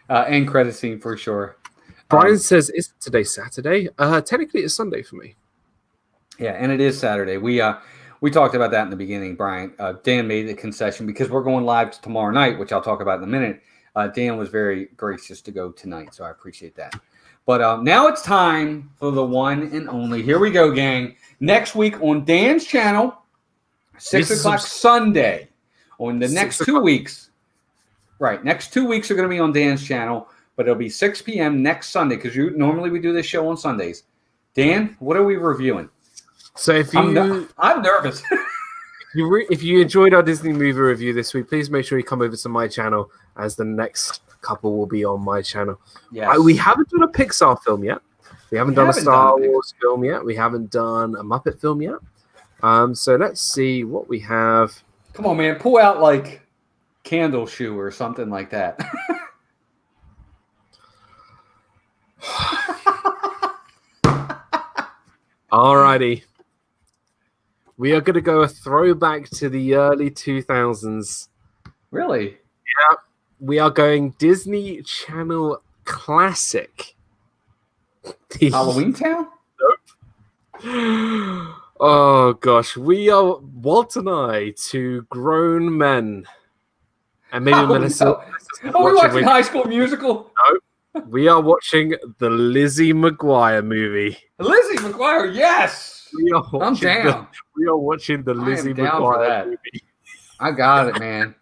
end credit scene for sure. Brian says, "Is today Saturday? Technically, it's Sunday for me." Yeah, and it is Saturday. We talked about that in the beginning, Brian. Dan made the concession because we're going live tomorrow night, which I'll talk about in a minute. Dan was very gracious to go tonight, so I appreciate that. But now it's time for the one and only. Here we go, gang. Next week on Dan's channel, 6 o'clock Sunday. On the next 2 weeks. Right, next 2 weeks are going to be on Dan's channel. But it'll be 6 p.m. next Sunday because normally we do this show on Sundays. Dan, what are we reviewing? So if you, I'm nervous. if you enjoyed our Disney movie review this week, please make sure you come over to my channel as the next couple will be on my channel. Yes. We haven't done a Pixar film yet. We haven't done a Star Wars film yet. We haven't done a Muppet film yet. So let's see what we have. Come on, man. Pull out like Candle Shoe or something like that. Alrighty. We are going to go a throwback to the early 2000s. Really? Yeah. We are going Disney Channel classic. Halloween Town? Nope. Oh, gosh. We are, Walt and I, two grown men. And maybe Melissa. No. Are we watching High School Musical? Nope. We are watching the Lizzie McGuire movie. Lizzie McGuire, yes! I'm down. We are watching the Lizzie McGuire movie. I got it, man.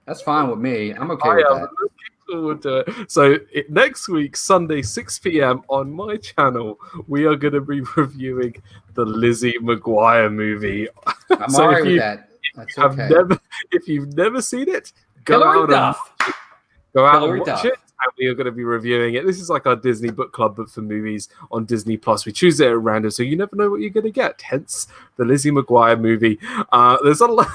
That's fine with me. I'm okay with that. Looking forward to it. So next week, Sunday, 6 p.m. on my channel, we are going to be reviewing the Lizzie McGuire movie. I'm all right with that. That's okay. If you've never seen it, go out and watch it. And we are going to be reviewing it. This is like our Disney book club, but for movies on Disney Plus. We choose it at random, so you never know what you're going to get. Hence, the Lizzie McGuire movie. There's a lot.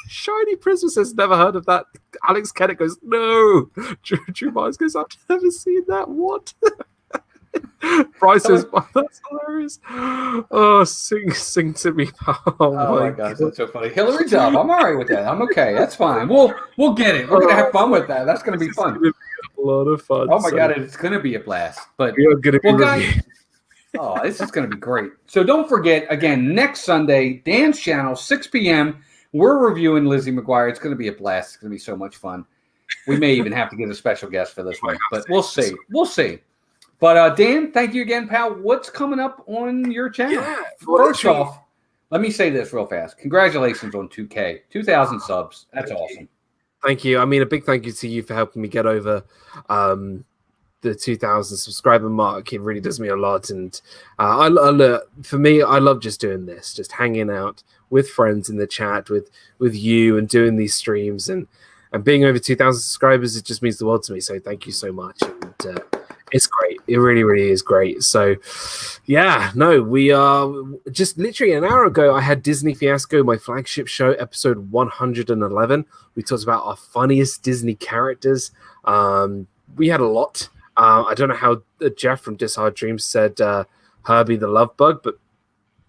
Shiny Prism says, never heard of that. Alex Kennett goes, no. Drew Myers goes, I've never seen that. What? Bryce says, that's hilarious. Oh, sing to me. Oh my gosh, that's so funny. Hilary Duff, I'm all right with that. I'm okay. That's fine. We'll get it. We're going to have fun with that. That's going to be fun. A lot of fun. Oh my God, it's going to be a blast. But we are going to be guys, this is going to be great. So don't forget, again, next Sunday, Dan's channel, 6 p.m., we're reviewing Lizzie McGuire. It's going to be a blast. It's going to be so much fun. We may even have to get a special guest for this one, but we'll see. We'll see. But Dan, thank you again, pal. What's coming up on your channel? Yeah, First off, let me say this real fast. Congratulations on 2K, 2,000 subs. That's awesome. Thank you. I mean, a big thank you to you for helping me get over the 2,000 subscriber mark. It really does mean a lot. And for me, I love just doing this, just hanging out with friends in the chat, with you, and doing these streams, and being over 2,000 subscribers. It just means the world to me. So thank you so much. And it's great. It really, really is great. So, yeah, no, we are just literally an hour ago. I had Disney Fiasco, my flagship show, episode 111. We talked about our funniest Disney characters. We had a lot. I don't know how Jeff from Dishard Dreams said Herbie the Love Bug, but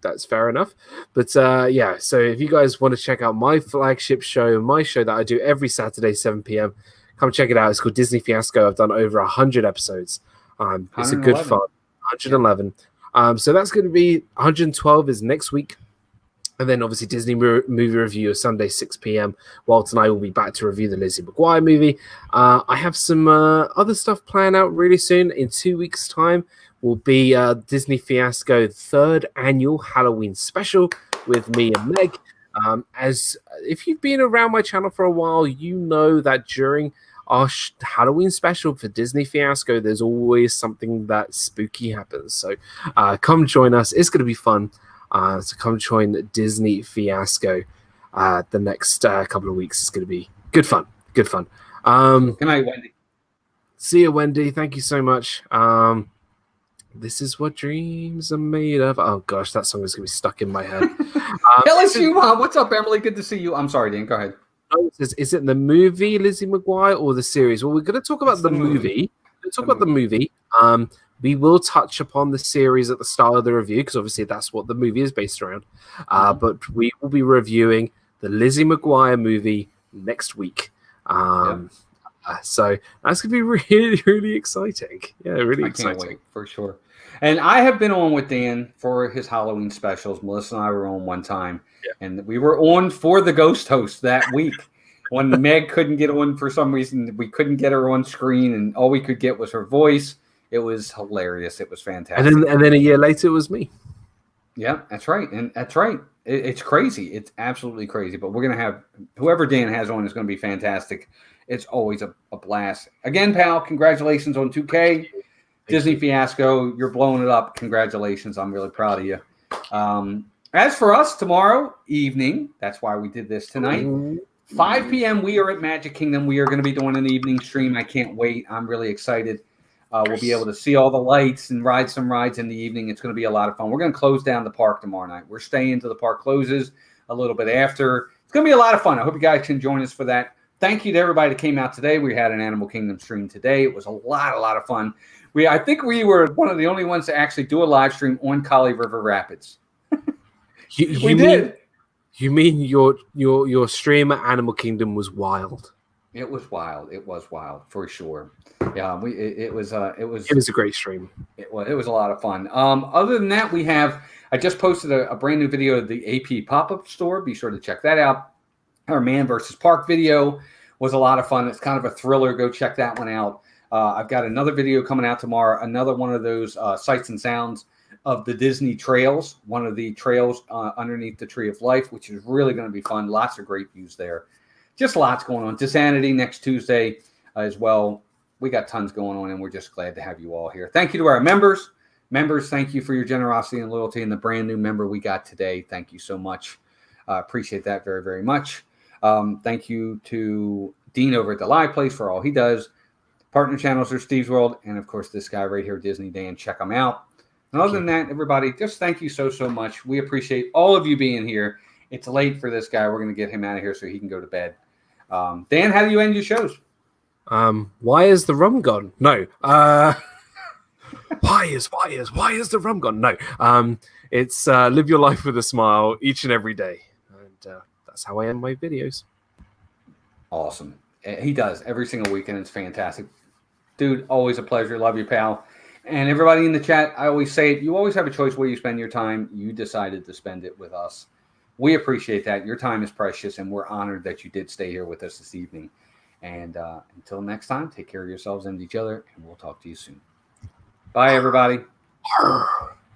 that's fair enough. But yeah, so if you guys want to check out my flagship show, my show that I do every Saturday, 7 p.m., come check it out. It's called Disney Fiasco. I've done over 100 episodes. It's a good fun. 111. So that's going to be 112 is next week. And then obviously Disney movie review Sunday 6 p.m. Walt and I will be back to review the Lizzie McGuire movie. I have some other stuff planned out really soon. In 2 weeks' time will be Disney Fiasco 3rd annual Halloween special with me and Meg. As if you've been around my channel for a while, you know that during our Halloween special for Disney Fiasco, there's always something that spooky happens. So come join us. It's going to be fun. So come join Disney Fiasco the next couple of weeks. It's going to be good fun. Good fun. Good night, Wendy. See you, Wendy. Thank you so much. This is what dreams are made of. Oh, gosh, that song is going to be stuck in my head. LSU Mom, what's up, Emily? Good to see you. I'm sorry, Dan. Go ahead. Is it the movie Lizzie McGuire or the series? Well, we're going to talk about the movie. We're going to talk about the movie. We will touch upon the series at the start of the review because obviously that's what the movie is based around. But we will be reviewing the Lizzie McGuire movie next week. So that's going to be really, really exciting. Yeah, really exciting. I can't wait, for sure. And I have been on with Dan for his Halloween specials. Melissa and I were on one time. Yeah. And we were on for the ghost host that week. When Meg couldn't get on for some reason, we couldn't get her on screen, and all we could get was her voice. It was hilarious. It was fantastic. And then a year later, it was me. Yeah, that's right. And that's right. It's crazy. It's absolutely crazy. But we're going to have whoever Dan has on is going to be fantastic. It's always a blast. Again, pal, congratulations on 2K. Disney Fiasco. You're blowing it up. Congratulations. I'm really proud of you. As for us, tomorrow evening, that's why we did this tonight. 5 p.m., we are at Magic Kingdom. We are going to be doing an evening stream. I can't wait. I'm really excited. We'll be able to see all the lights and ride some rides in the evening. It's going to be a lot of fun. We're going to close down the park tomorrow night. We're staying until the park closes a little bit after. It's going to be a lot of fun. I hope you guys can join us for that. Thank you to everybody that came out today. We had an Animal Kingdom stream today. It was a lot of fun. I think we were one of the only ones to actually do a live stream on Kali River Rapids. We did. You mean your stream at Animal Kingdom was wild? It was wild. It was wild for sure. Yeah, it was a great stream. It was a lot of fun. Other than that, I just posted a brand new video of the AP pop-up store. Be sure to check that out. Our Man versus Park video was a lot of fun. It's kind of a thriller. Go check that one out. I've got another video coming out tomorrow. Another one of those sights and sounds of the Disney trails. One of the trails underneath the Tree of Life, which is really going to be fun. Lots of great views there. Just lots going on. Disanity next Tuesday as well. We got tons going on, and we're just glad to have you all here. Thank you to our members. Members, thank you for your generosity and loyalty. And the brand new member we got today, thank you so much. Appreciate that very, very much. Thank you to Dean over at the Live Place for all he does. Partner channels are Steve's World, and of course this guy right here, Disney Dan. Check him out. And other than that, everybody, just thank you so much. We appreciate all of you being here. It's late for this guy. We're going to get him out of here so he can go to bed. Dan, how do you end your shows? Why is the rum gone? No. Why is the rum gone? No. It's live your life with a smile each and every day, and that's how I end my videos. Awesome. He does every single week, and it's fantastic. Dude, always a pleasure. Love you, pal. And everybody in the chat, I always say it. You always have a choice where you spend your time. You decided to spend it with us. We appreciate that. Your time is precious, and we're honored that you did stay here with us this evening. And until next time, take care of yourselves and each other, and we'll talk to you soon. Bye, everybody. Arrrgh.